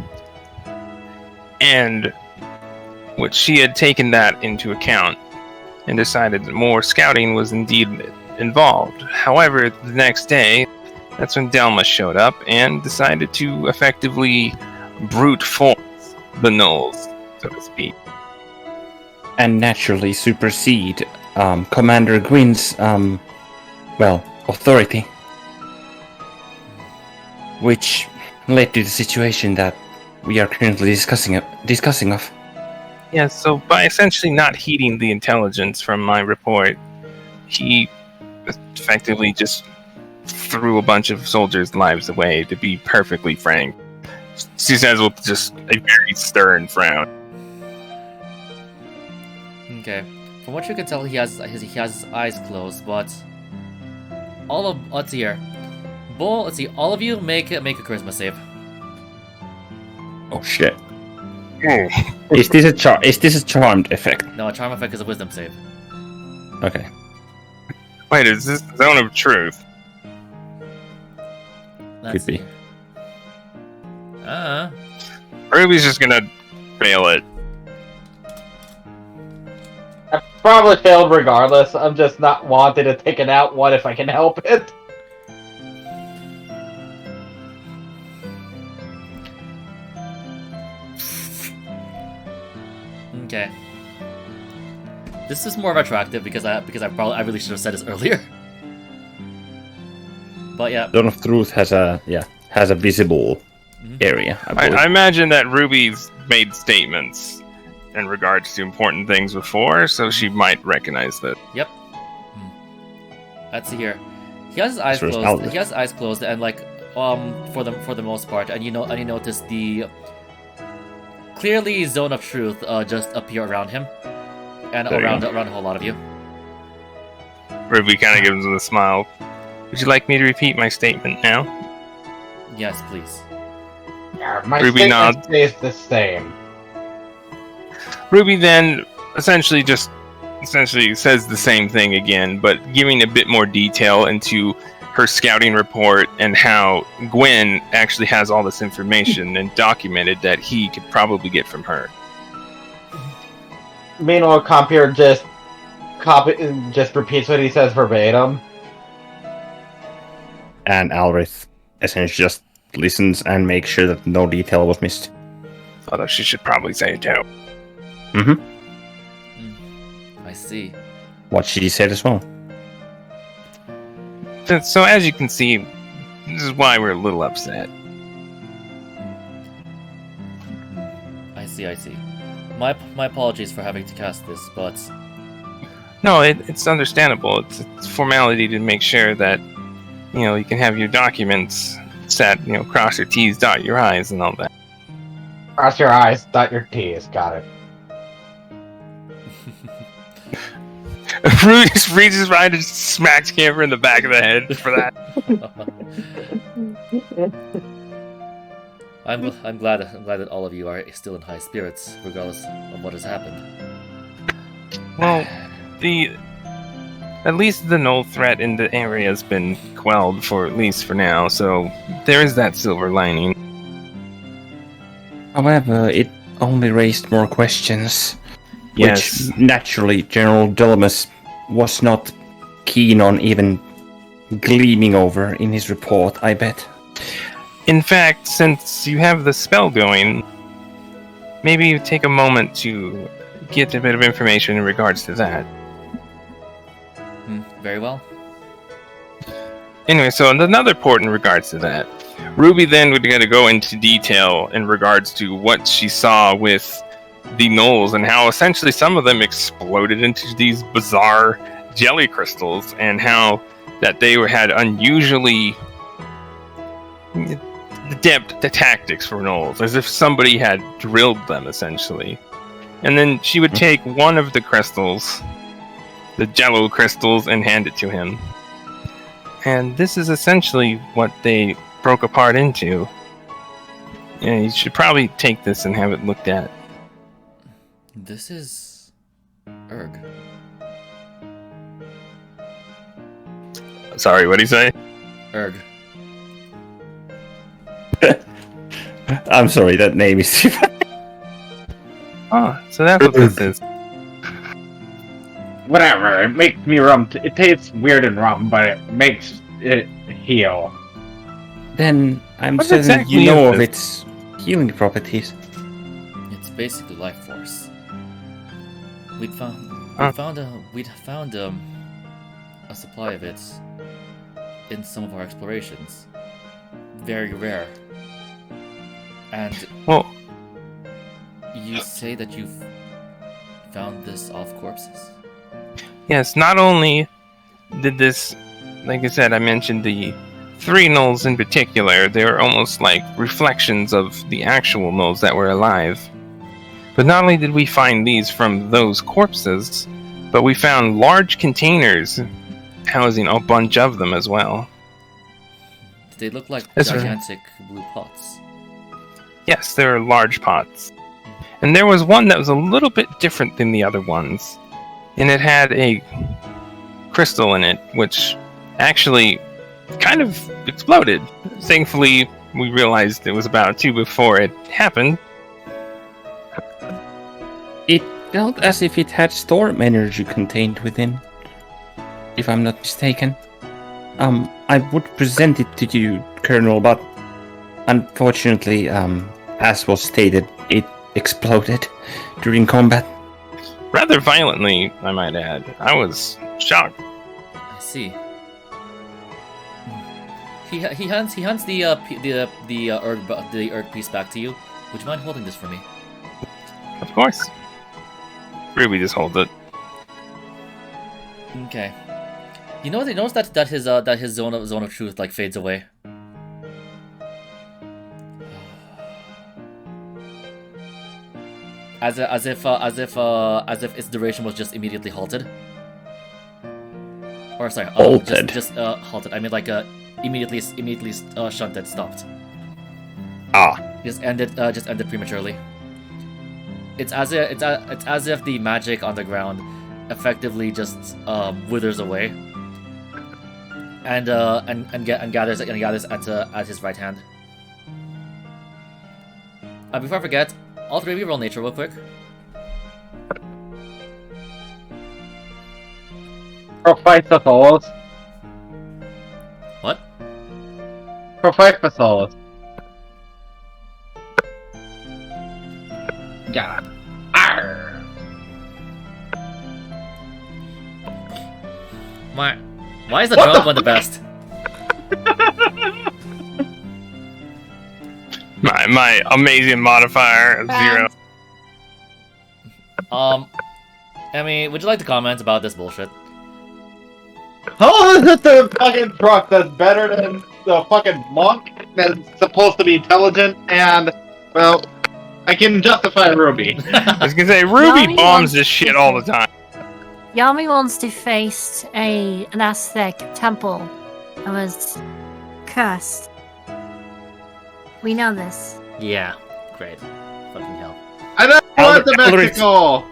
and she had taken that into account and decided that more scouting was indeed involved. However, the next day, that's when Delma showed up and decided to effectively brute force the gnolls, so to speak. And naturally supersede Commander Gwyn's, authority. Which led to the situation that we are currently discussing of. Yeah, so by essentially not heeding the intelligence from my report, he effectively just threw a bunch of soldiers' lives away, to be perfectly frank. She says with just a very stern frown. Okay. From what you can tell, he has his eyes closed, but let's see here. Bull, let's see, all of you make a charisma save. Oh shit. Is this a charmed effect? No, a charm effect is a wisdom save. Okay. Wait, is this Zone of Truth? Let's Could be. see. Ruby's just gonna fail it. I probably failed regardless. I'm just not wanting to take it out one if I can help it. Okay. This is more retroactive because I really should have said this earlier. But yeah. Zone of Truth has a visible area. I imagine that Ruby's made statements in regards to important things before, so she might recognize that. Yep. Let's see here. He has his eyes closed. He has his eyes closed, and for the most part, and you notice the clearly Zone of Truth just appear around him, and around a whole lot of you. Ruby kind of gives him a smile. Would you like me to repeat my statement now? Yes, please. Yeah, my Ruby statement nods. stays the same. Ruby then essentially says the same thing again, but giving a bit more detail into her scouting report and how Gwen actually has all this information and documented that he could probably get from her. Meanwhile, Compier just repeats what he says verbatim. And Alrith essentially just listens and makes sure that no detail was missed. Although she should probably say it too. I see. What she said as well. So as you can see, this is why we're a little upset. I see. My apologies for having to cast this, but No, it's understandable. It's formality to make sure that you can have your documents set. Cross your T's, dot your I's, and all that. Cross your eyes, dot your T's. Got it. Rudy just reaches right and smacks Camper in the back of the head for that. I'm glad that all of you are still in high spirits, regardless of what has happened. Well, at least the null threat in the area has been quelled at least for now, so there is that silver lining. However, it only raised more questions. Yes. Which, naturally, General Delmas was not keen on even gleaming over in his report, I bet. In fact, since you have the spell going, maybe you take a moment to get a bit of information in regards to that. Very well. Anyway, so another point in regards to that. Ruby then would going to go into detail in regards to what she saw with the gnolls and how essentially some of them exploded into these bizarre jelly crystals, and how that they had unusually adept tactics for gnolls, as if somebody had drilled them essentially. And then she would take one of the crystals, the jello crystals, and hand it to him. And this is essentially what they broke apart into. Yeah, you should probably take this and have it looked at. This is Erg. Sorry, what did he say? Erg. I'm sorry, that name is... Oh, so that's what this is. Whatever, it makes me rum. It tastes weird and rum, but it makes it heal. Then I'm What certain exactly you know is of this? its healing properties. It's basically life force. We'd found a supply of it in some of our explorations. Very rare. And Well, you say that you've found this off corpses? yes, not only did this, like I said, I mentioned the three gnolls in particular, they were almost like reflections of the actual gnolls that were alive. But not only did we find these from those corpses, but we found large containers housing a bunch of them as well. They look like That's right. gigantic blue pots. Yes, there are large pots. And there was one that was a little bit different than the other ones. And it had a crystal in it, which actually kind of exploded. Thankfully, we realized it was about 2 before it happened. It felt as if it had storm energy contained within, if I'm not mistaken. I would present it to you, Colonel, but unfortunately, as was stated, it exploded during combat. Rather violently, I might add. I was shocked. I see. He hands the Erg piece back to you. Would you mind holding this for me? Of course. Ruby just holds it. Okay. You notice that his zone of truth like fades away. As if its duration was just immediately halted. Or sorry, Halted. just halted. I mean like immediately shunted, stopped. Ah. Just ended prematurely. It's as if the magic on the ground effectively just withers away. And gathers at his right hand. Before I forget, all three of you roll nature real quick. Prophythosaurus. What? Prophythosaurus. Yeah. Arr. Why is the drunk one the best? My amazing modifier of 0. Emmy, would you like to comment about this bullshit? How is it the fucking truck that's better than the fucking monk that's supposed to be intelligent and, well, I can justify Ruby. I was gonna say, Ruby Yami bombs wants this shit to- all the time. Yami wants to face an Aztec temple that was cursed. We know this. Yeah, great. Fucking hell. I don't want to Alric- Mexico!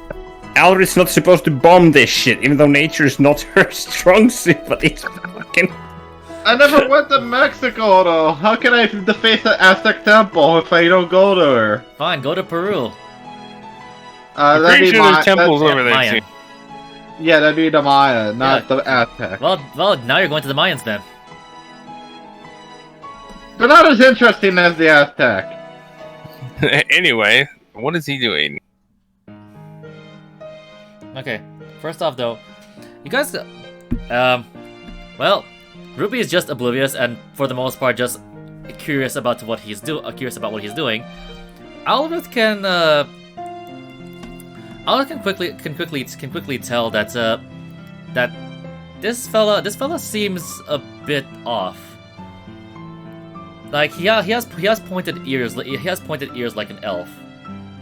Alred's not supposed to bomb this shit, even though nature is not her strong suit, but it's fucking... I never went to Mexico though. How can I deface the Aztec temple if I don't go there? Fine, go to Peru. I'm That'd pretty be sure there's temples over there Mayan. too. Yeah, that'd be the Maya, not Yeah. the Aztec. Well, now you're going to the Mayans then. They're not as interesting as the Aztec. Anyway, what is he doing? Okay, first off though, you guys, well, Ruby is just oblivious and for the most part just curious about what he's doing. Albert can quickly tell that that this fella seems a bit off. Like he has pointed ears. He has pointed ears like an elf,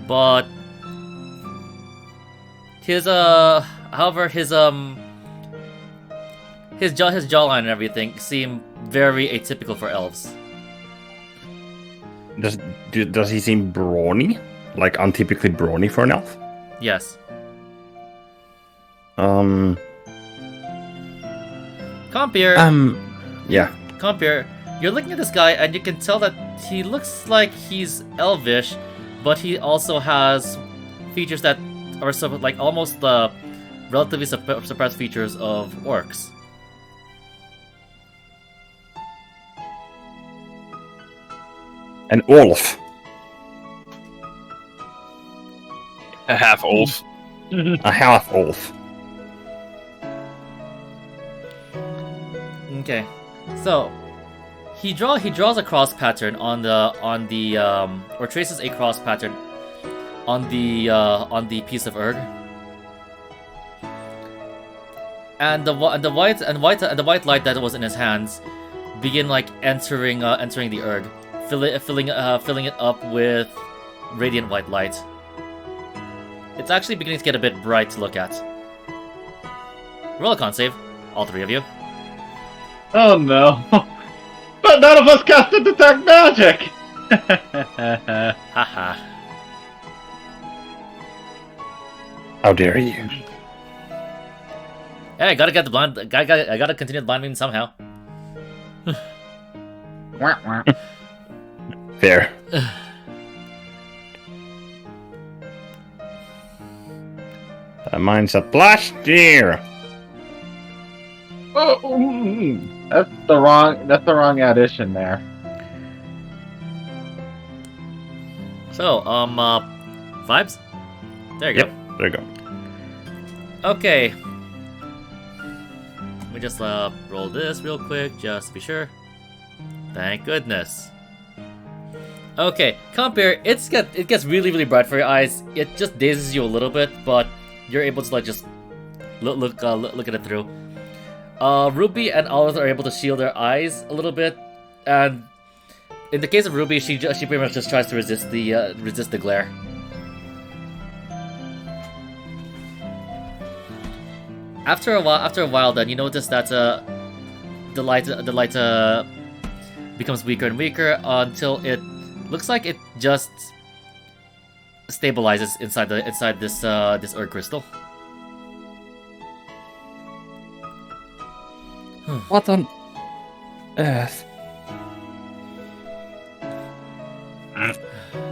but however his jawline and everything seem very atypical for elves. Does he seem brawny? Like untypically brawny for an elf? Yes. Compier. Yeah. Compier, you're looking at this guy and you can tell that he looks like he's elvish, but he also has features that are sort of like almost the relatively suppressed features of orcs. An Olaf. A half Ulf. A half Olaf. Okay, so he draws a cross pattern on the or traces a cross pattern on the piece of erg, and the white light that was in his hands begin like entering the erg, filling it up with radiant white light. It's actually beginning to get a bit bright to look at. Roll a con save, all three of you. Oh no. But none of us casted detect magic! Haha. How dare you? Hey, I gotta get the blind. I gotta continue the blind beam somehow. Wah, wah. Fair. Mine's a blast deer. Oh, that's the wrong addition there. So, vibes? There you Yep, go. there you go. Okay. Let me just roll this real quick, just to be sure. Thank goodness. Okay, Compare, it gets really, really bright for your eyes. It just dazes you a little bit, but you're able to like just look at it through. Ruby and Olive are able to shield their eyes a little bit, and in the case of Ruby, she pretty much just tries to resist the glare. After a while, then you notice that the light becomes weaker and weaker until it looks like it just stabilizes inside this Erd crystal. What on earth?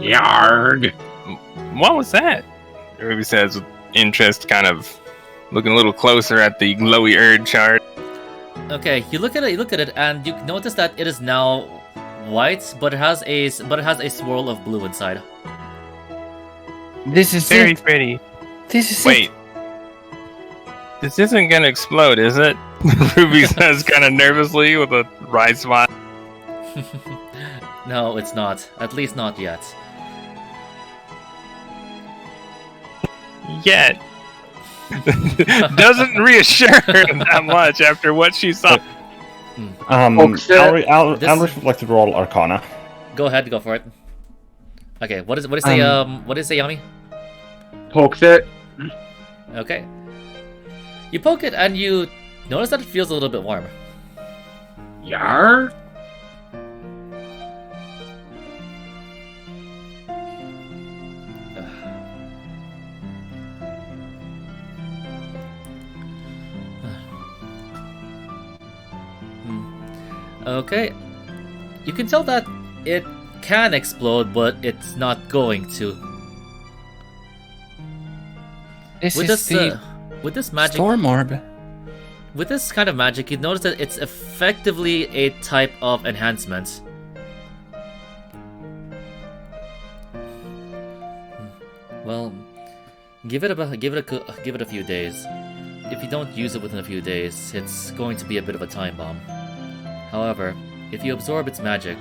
Yarg! What was that? Ruby says with interest, kind of looking a little closer at the glowy Erd chart. Okay, you look at it, and you notice that it is now white, but it has a swirl of blue inside. This is Very it. pretty. This is Wait. This isn't gonna explode, is it? Ruby says kind of nervously with a wry smile. No, it's not. At least not yet. Yet. Doesn't reassure her that much after what she saw. Alric would like to roll Arcana. Go ahead, go for it. Okay, what is say Yami? Pokes it. Okay. You poke it and you notice that it feels a little bit warm. Yarg? Okay. You can tell that it can explode, but it's not going to. This With is this, the with this magic, storm orb. with this kind of magic, you notice that it's effectively a type of enhancement. Well, give it a few days. If you don't use it within a few days, it's going to be a bit of a time bomb. However, if you absorb its magic,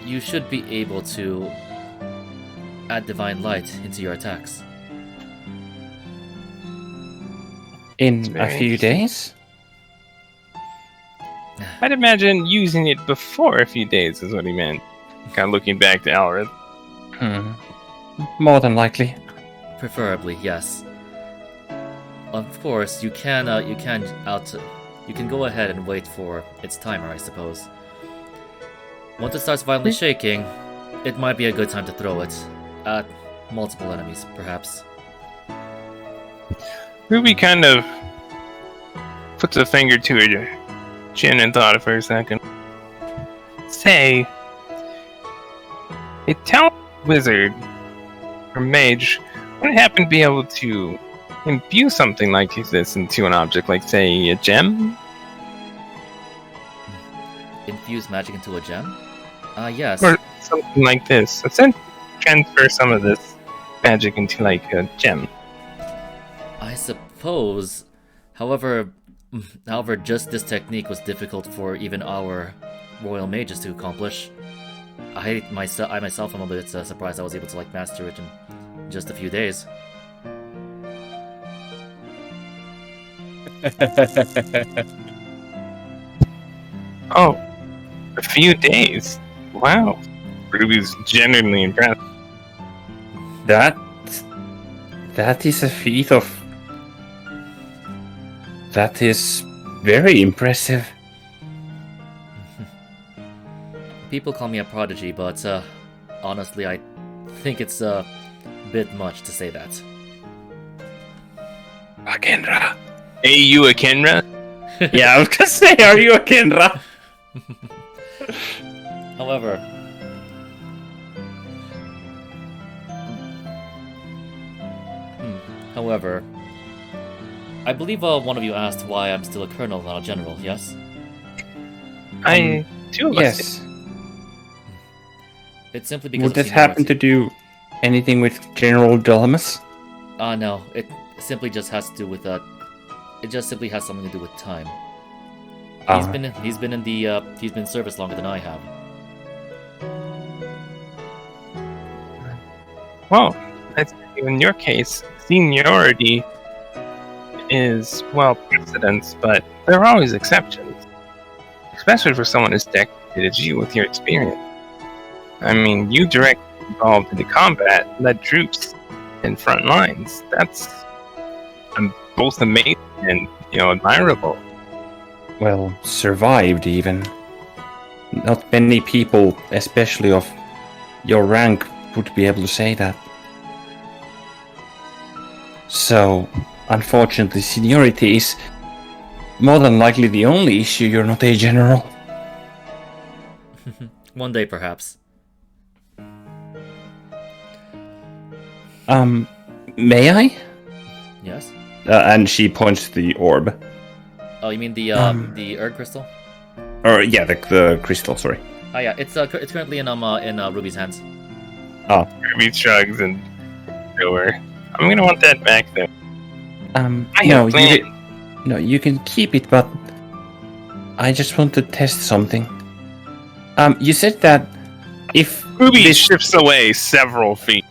you should be able to add divine light into your attacks. In a Very few interesting. days? I'd imagine using it before a few days is what he meant. Kind of looking back to Alred. More than likely. Preferably, yes. Of course, you can go ahead and wait for its timer, I suppose. Once it starts violently shaking, it might be a good time to throw it at multiple enemies, perhaps. Ruby kind of puts a finger to her chin and thought for a second. Say, a talent wizard or mage wouldn't happen to be able to imbue something like this into an object, like, say, a gem? Infuse magic into a gem? Yes. Or something like this. Let's then transfer some of this magic into, like, a gem. I suppose. However, just this technique was difficult for even our royal mages to accomplish. I myself am a bit surprised I was able to master it in just a few days. Oh, a few days. Wow. Ruby's genuinely impressed. That is a feat of. That is very impressive. People call me a prodigy, but honestly, I think it's a bit much to say that. Akenra. Hey, you a Kenra? Yeah, I was gonna say, are you Akenra? However, I believe one of you asked why I'm still a colonel, not a general, yes? Two of us. Yes. It's simply because Would of this happen seniority. to do anything with General Dalamus? No, it simply just has to do with it just simply has something to do with time. He's been in service longer than I have. Well, in your case, seniority is, well, precedence, but there are always exceptions. Especially for someone as dedicated as you with your experience. I mean, you directly involved in the combat, led troops in front lines. That's both amazing and, admirable. Well, survived even. Not many people, especially of your rank, would be able to say that. So, unfortunately, seniority is more than likely the only issue you're not a general. One day, perhaps. May I? Yes? And she points to the orb. Oh, you mean the Erd crystal? Or, yeah, the crystal, sorry. Oh yeah, it's currently in Ruby's hands. Ruby shrugs and over. I'm gonna want that back though. No, you can keep it, but I just want to test something. You said that if Ruby this shifts away several feet.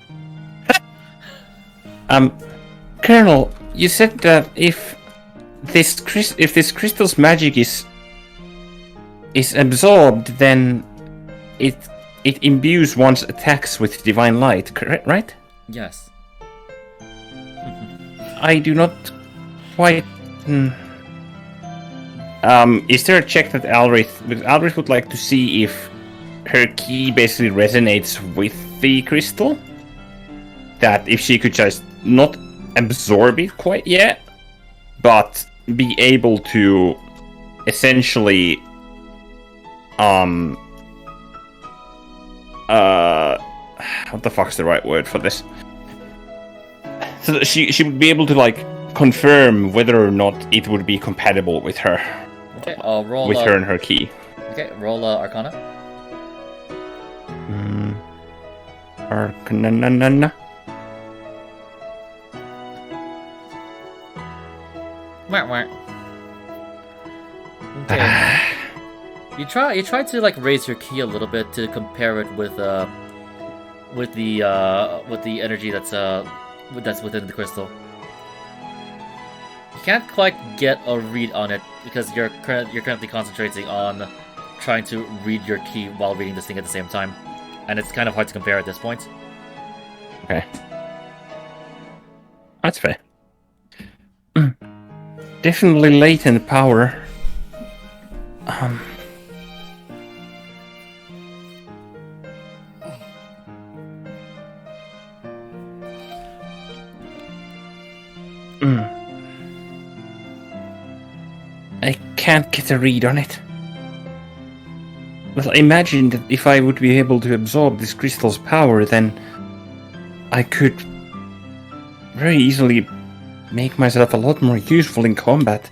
Colonel, you said that if this crystal's magic is absorbed, then it imbues one's attacks with divine light, correct? Right? Yes. I do not quite. Is there a check that Aldrich would like to see if her key basically resonates with the crystal? That if she could just not absorb it quite yet, but be able to essentially um uh what the fuck's the right word for this? So that she would be able to like confirm whether or not it would be compatible with her. Okay, I'll roll. With her and her key. Okay, roll Arcana. Arcana. Okay. You try to like raise your key a little bit to compare it with the energy that's within the crystal. You can't quite get a read on it because you're currently concentrating on trying to read your key while reading this thing at the same time, and it's kind of hard to compare at this point. Okay. That's fair. Definitely latent power. I can't get a read on it. Well, I imagine that if I would be able to absorb this crystal's power, then I could very easily make myself a lot more useful in combat.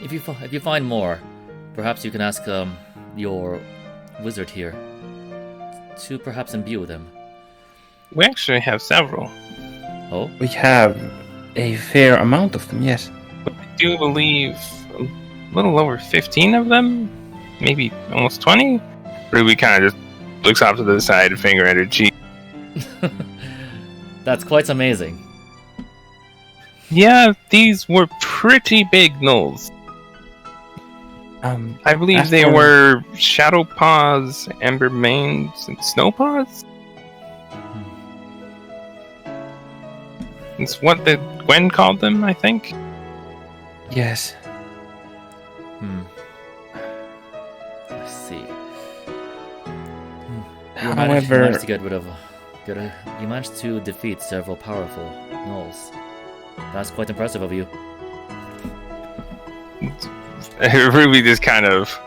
If you find more, perhaps you can ask your wizard here to perhaps imbue them. We actually have several. Oh? We have a fair amount of them, yes. I do believe a little over 15 of them, maybe almost 20. Ruby kind of just looks off to the side, finger at her cheek. That's quite amazing. Yeah, these were pretty big gnolls. I believe they were Shadow Paws, Ember Manes, and Snow Paws. It's what the Gwen called them, I think. Yes. I see. However, you managed to get rid of. You managed to defeat several powerful gnolls. That's quite impressive of you. Ruby just kind of,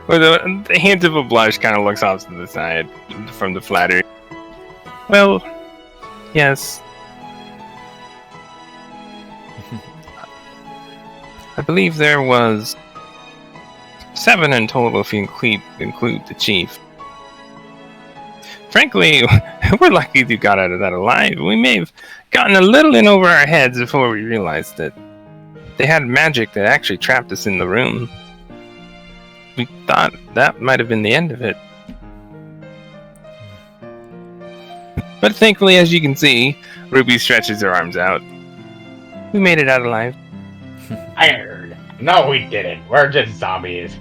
with a hint of a blush, kind of looks off to the side from the flattery. Well, yes. I believe there was 7 in total if you include the chief. Frankly, we're lucky you got out of that alive. We may have gotten a little in over our heads before we realized that they had magic that actually trapped us in the room. We thought that might have been the end of it. But thankfully, as you can see, Ruby stretches her arms out. We made it out alive. I heard. No, we didn't. We're just zombies.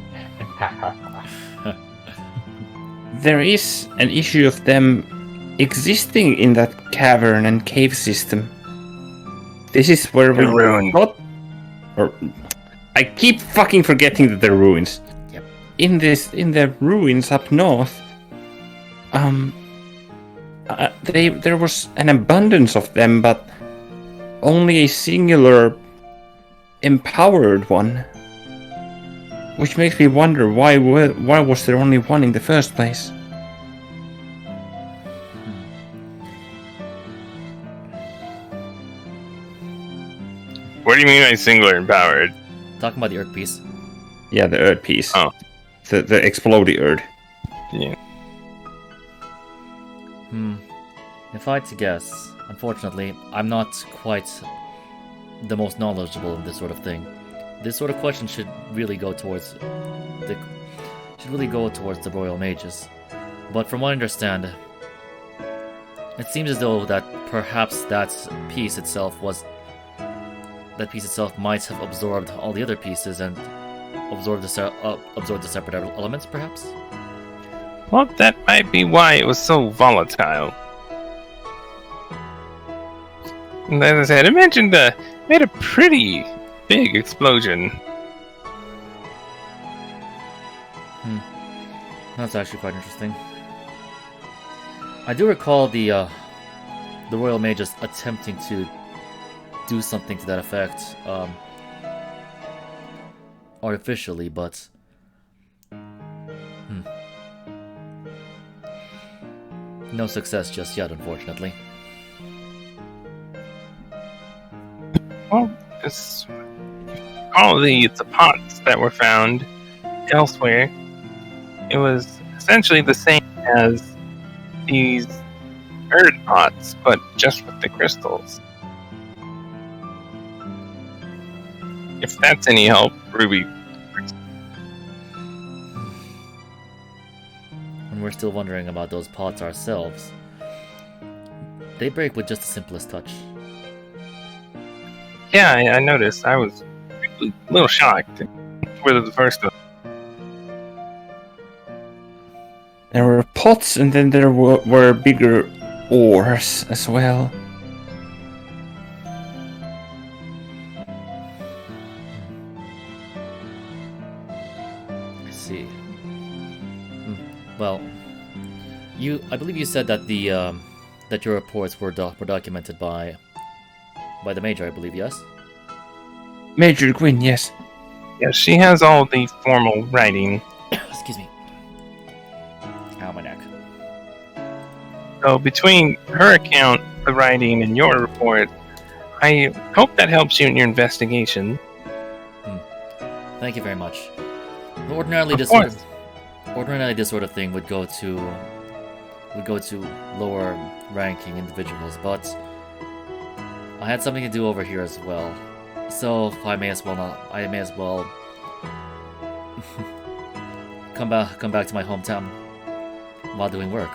there is an issue of them existing in that cavern and cave system. This is where we ruined. I keep fucking forgetting that they're ruins. Yep. In the ruins up north, there was an abundance of them, but only a singular empowered one. Which makes me wonder why was there only one in the first place? What do you mean by singular empowered? Talking about the Earth piece. Yeah, the Earth piece. Oh. The explodey Earth. Yeah. If I had to guess, unfortunately, I'm not quite the most knowledgeable in this sort of thing. This sort of question should really go towards the royal mages. But from what I understand, it seems as though that perhaps that piece itself might have absorbed all the other pieces and absorbed the separate elements, perhaps. Well, that might be why it was so volatile. And as I said, it made a pretty big explosion. That's actually quite interesting. I do recall the the Royal Mage is attempting to do something to that effect, artificially, but no success just yet, unfortunately. Well, all the pots that were found elsewhere, it was essentially the same as these Erd pots, but just with the crystals. If that's any help, Ruby. And we're still wondering about those pots ourselves. They break with just the simplest touch. Yeah, I noticed. I was a little shocked. Were the first one. There were pots, and then there were bigger ores as well. I see. Well, I believe you said that that your reports were documented by the Major, I believe, yes? Major Gwyn, yes. Yeah, she has all the formal writing. Excuse me. Ow, my neck. So between her account, the writing, and your report, I hope that helps you in your investigation. Thank you very much. Ordinarily, Of this course. sort of thing would go to lower ranking individuals, but I had something to do over here as well, so I may as well come back to my hometown while doing work.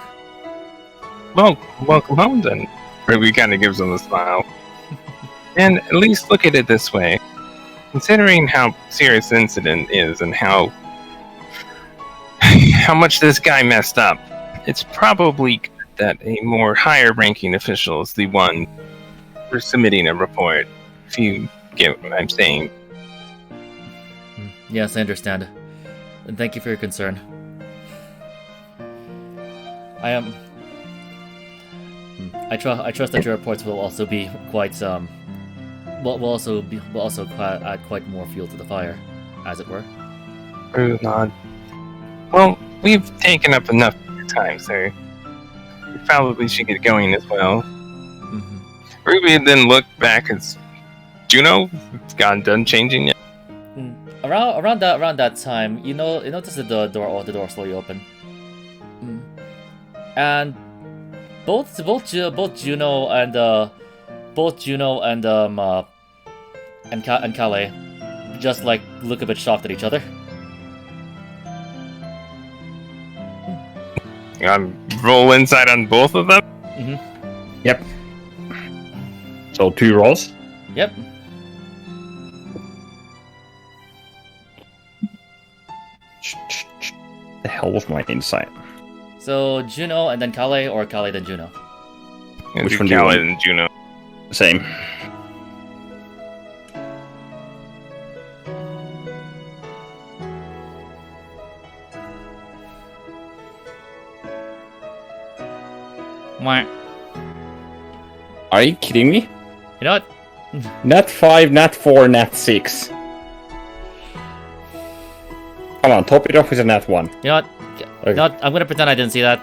Well, welcome home then. Ruby kind of gives him a smile. And at least look at it this way. Considering how serious the incident is and how much this guy messed up, it's probably good that a more higher ranking official is the one for submitting a report, if you get what I'm saying. Yes, I understand. And thank you for your concern. I trust that your reports will also be quite will also add quite more fuel to the fire, as it were. Ruth nod. Well, we've taken up enough of your time, sir. We probably should get going as well. Ruby then looked back as Juno gone done changing yet. Around that time, you notice that the door slowly open, and both Juno and Calais just like look a bit shocked at each other. Roll inside on both of them. Yep. So 2 rolls. Yep. The hell was my insight? So Juno and then Calais, or Calais then Juno? Which one do you Calais want? and Juno? Same. Mwah. Are you kidding me? You know what? Nat 5, Nat 4, Nat 6. Come on, top it off with a Nat 1. You know what? Okay. You know what? I'm gonna pretend I didn't see that.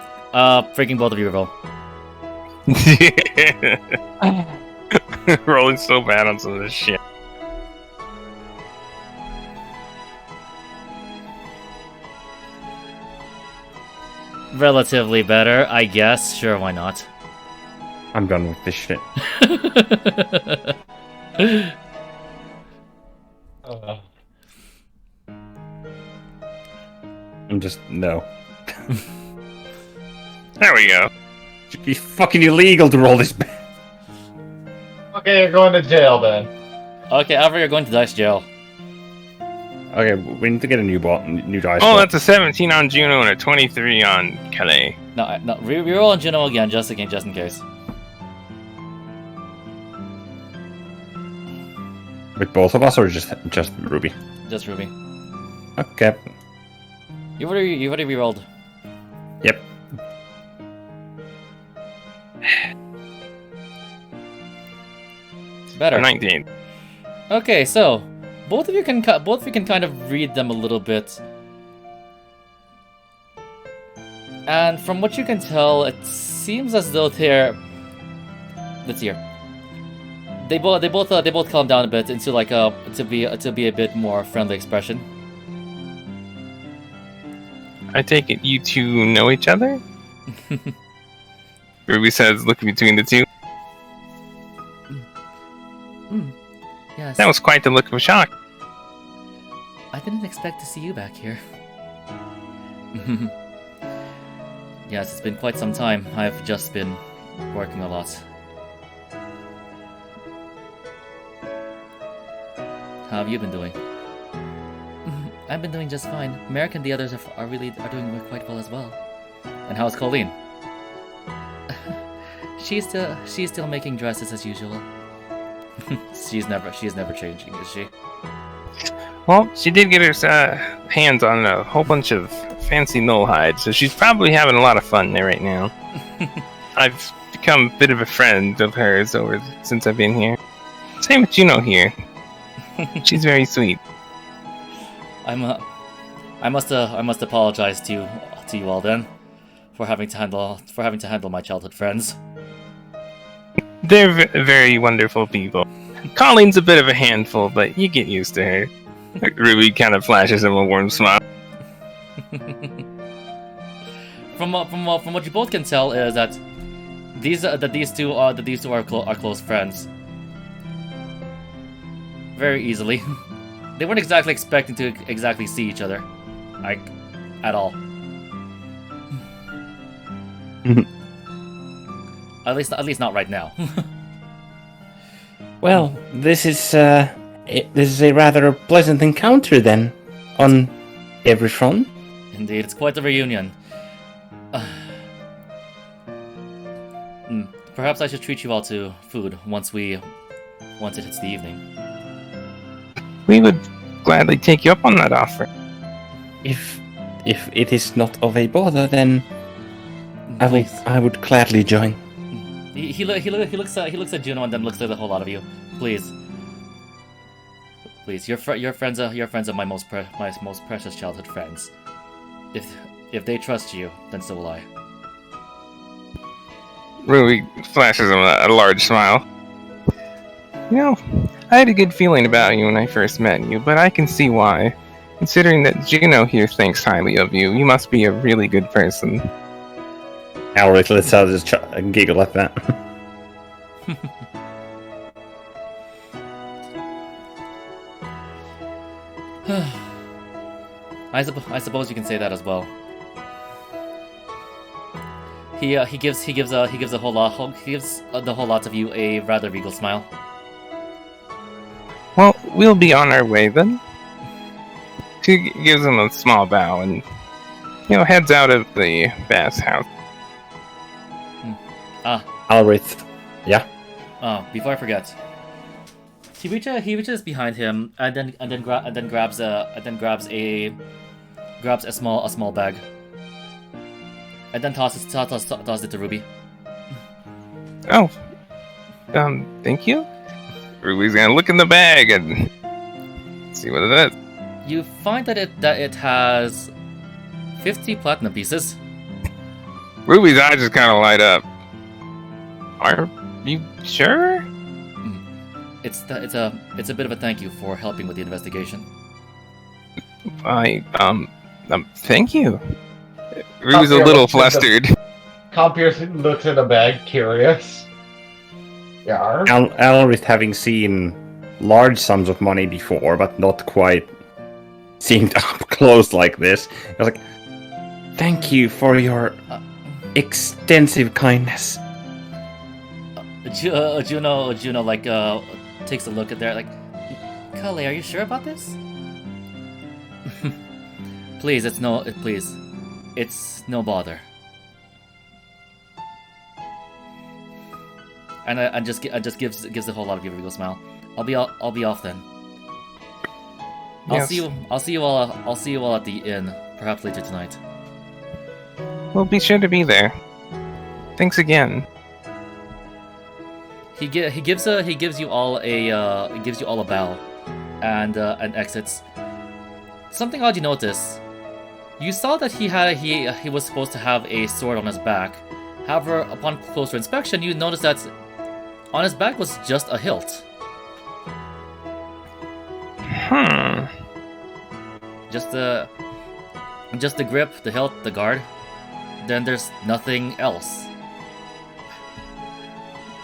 Freaking both of you roll. Rolling so bad on some of this shit. Relatively better, I guess. Sure, why not? I'm done with this shit. I'm just no. There we go. It'd be fucking illegal to roll this. Okay, you're going to jail then. Okay, Alfred, you're going to dice jail. Okay, we need to get a new dice. Oh, bot. that's a 17 on Juno and a 23 on Calais. No, reroll on Juno again, just in case. With both of us, or just Ruby? Just Ruby. Okay. You've already rerolled. Yep. Better. 19. Okay, so both of you can kind of read them a little bit, and from what you can tell, it seems as though they're. Let's see here. They both calm down a bit into like to be a bit more friendly expression. I take it you two know each other? Ruby says, looking between the two. Yes. That was quite the look of shock. I didn't expect to see you back here. Yes, it's been quite some time. I've just been working a lot. How have you been doing? I've been doing just fine. Merrick and the others are doing quite well as well. And how's Colleen? She's still making dresses as usual. she's never changing, is she? Well, she did get her hands on a whole bunch of fancy null hide, so she's probably having a lot of fun there right now. I've become a bit of a friend of hers since I've been here. Same with Juno here. She's very sweet. I must apologize to you all then for having to handle my childhood friends. They're very wonderful people. Colleen's a bit of a handful, but you get used to her. Ruby kind of flashes him a warm smile. From what you both can tell is that these two are close friends. Very easily. They weren't exactly expecting to exactly see each other, like, at all. At least not right now. Well, this is a rather pleasant encounter then, on every front. Indeed, it's quite a reunion. Perhaps I should treat you all to food once it hits the evening. We would gladly take you up on that offer. If it is not of a bother, then Please. I would gladly join. He looks at Juno and then looks at the whole lot of you. Please, your friends are my most precious childhood friends. If they trust you, then so will I. Ruby flashes him a large smile. You know, I had a good feeling about you when I first met you, but I can see why. Considering that Juno here thinks highly of you, you must be a really good person. Alric lets out his giggle at that. I suppose you can say that as well. He gives the whole lot of you a rather regal smile. Well, we'll be on our way then. She gives him a small bow and, heads out of the bathhouse. Alrith, yeah? Before I forget, he reaches behind him and then grabs a small bag and then tosses it to Ruby. Oh, thank you. Ruby's gonna look in the bag and see what it is. You find that it has 50 platinum pieces. Ruby's eyes just kind of light up. Are you sure? It's a bit of a thank you for helping with the investigation. Thank you. Ruby's a little flustered. Compiers looks at the bag, curious. Yeah. Alrith, having seen large sums of money before, but not quite seemed up close like this, I was like, thank you for your extensive kindness. Juno takes a look at there like, Kale, are you sure about this? Please, it's no bother. And just gives the whole lot of you a regal smile. I'll be off then. Yes. I'll see you all at the inn, perhaps later tonight. We'll be sure to be there. Thanks again. he gives you all a bow, and exits. Something odd you notice. You saw that he was supposed to have a sword on his back. However, upon closer inspection, you notice that on his back was just a hilt. Just the grip, the hilt, the guard. Then there's nothing else.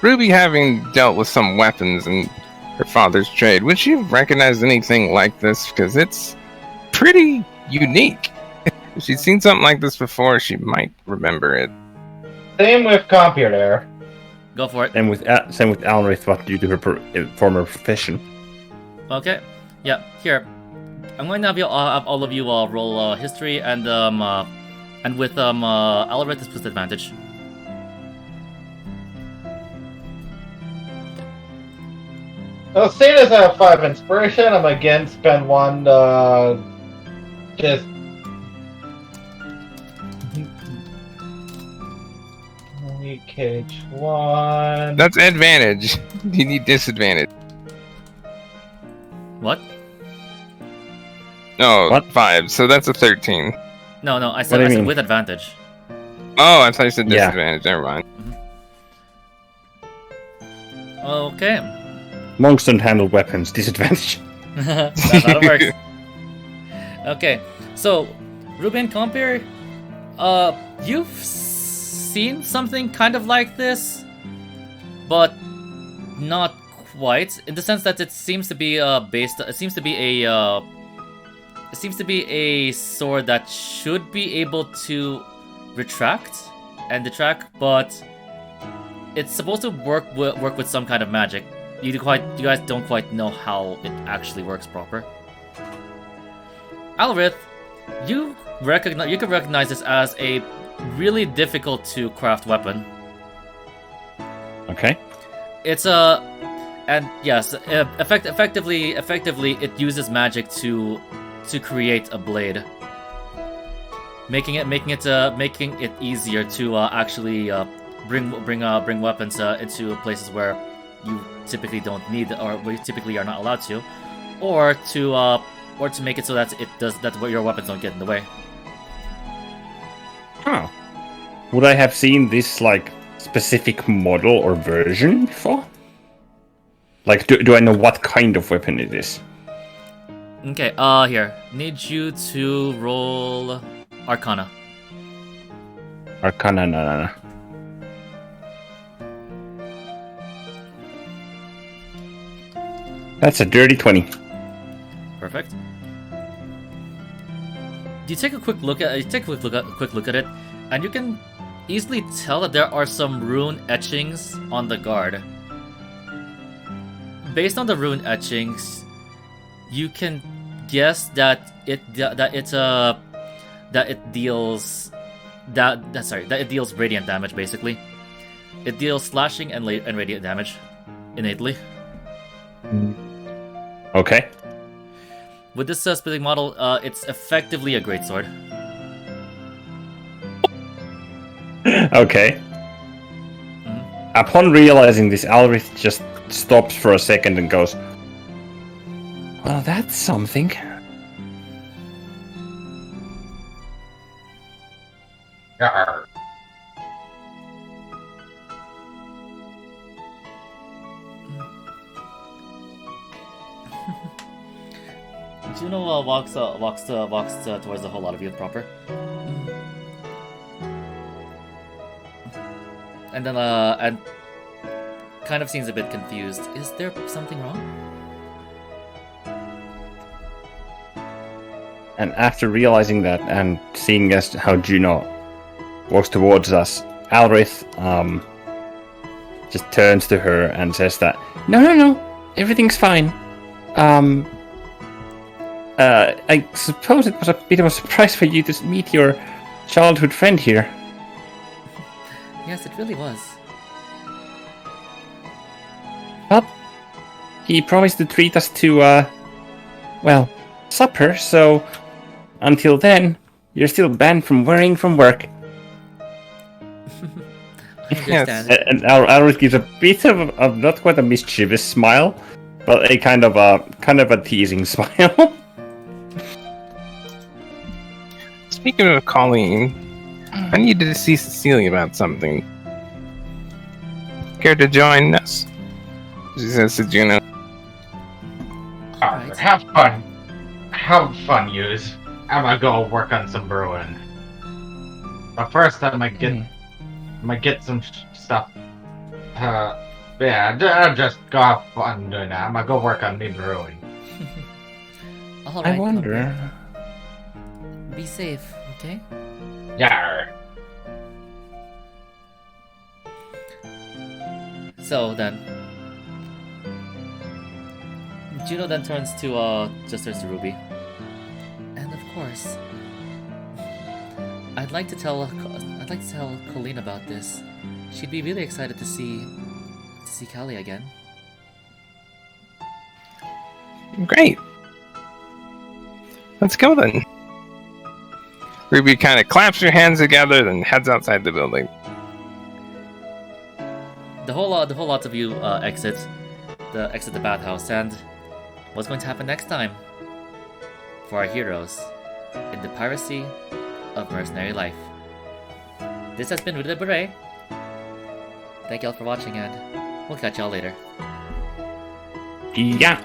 Ruby, having dealt with some weapons in her father's trade, would she have recognized anything like this? Because it's pretty unique. If she'd seen something like this before, she might remember it. Same with computer. Go for it. And same with Alrith, what due to her former profession. Okay. Yeah. Here, I'm going to have all of you roll history, and with Alrith is with advantage. So seeing as I have 5 inspiration, I'm again spend 1 just cage 1. That's advantage. You need disadvantage. What? No, What? 5. So that's a 13. No, I What said, do you mean? with advantage. Oh, I thought you said Yeah. disadvantage. Never mind. Okay. Monks don't handle weapons, disadvantage. That's how it works. Okay, so Ruben Compere, you've seen something kind of like this, but not quite. In the sense that it seems to be it seems to be a sword that should be able to retract and detract, but it's supposed to work with some kind of magic. You guys don't quite know how it actually works proper. Alrith, you can recognize this as a really difficult to craft weapon. Okay. It's and yes, effectively it uses magic to create a blade, making it easier to actually bring weapons into places where you typically don't need, or where you typically are not allowed to, or to make it so that your weapons don't get in the way. Oh. Would I have seen this like specific model or version before? Like, do I know what kind of weapon it is? Okay, here. Need you to roll Arcana. Arcana, no. That's a dirty 20. Perfect. You take a quick look at it, and you can easily tell that there are some rune etchings on the guard. Based on the rune etchings, you can guess that it deals radiant damage. Basically, it deals slashing and radiant damage innately. Okay. With this specific model, it's effectively a greatsword. Okay. Upon realizing this, Alrith just stops for a second and goes, "Well, that's something." Yarr. Juno walks towards the whole lot of you proper, and then and kind of seems a bit confused. Is there something wrong? And after realizing that and seeing as how Juno walks towards us, Alrith just turns to her and says that, No, everything's fine. I suppose it was a bit of a surprise for you to meet your childhood friend here. Yes, it really was. Well, he promised to treat us to, supper, so until then, you're still banned from worrying from work. I understand. And Alris gives a bit of not quite a mischievous smile, but a kind of a teasing smile. Speaking of Colleen, I need to see Cecilia about something. Care to join us? She says to Juno. Alright. Have fun. Have fun, yous. I'm gonna go work on some brewing. But first, I might get some stuff. I'll just go have fun doing that. I'm gonna go work on me brewing. Alright. I wonder. Okay. Be safe, okay? Yar. So then, Juno then turns to Ruby, and of course, I'd like to tell Colleen about this. She'd be really excited to see Callie again. Great. Let's go then. Ruby kind of claps her hands together, then heads outside the building. The whole lot of you exit the bathhouse, and what's going to happen next time for our heroes in the Piracy of Mercenary Life. This has been Rudy Beret. Thank y'all for watching, and we'll catch y'all later. Yeah.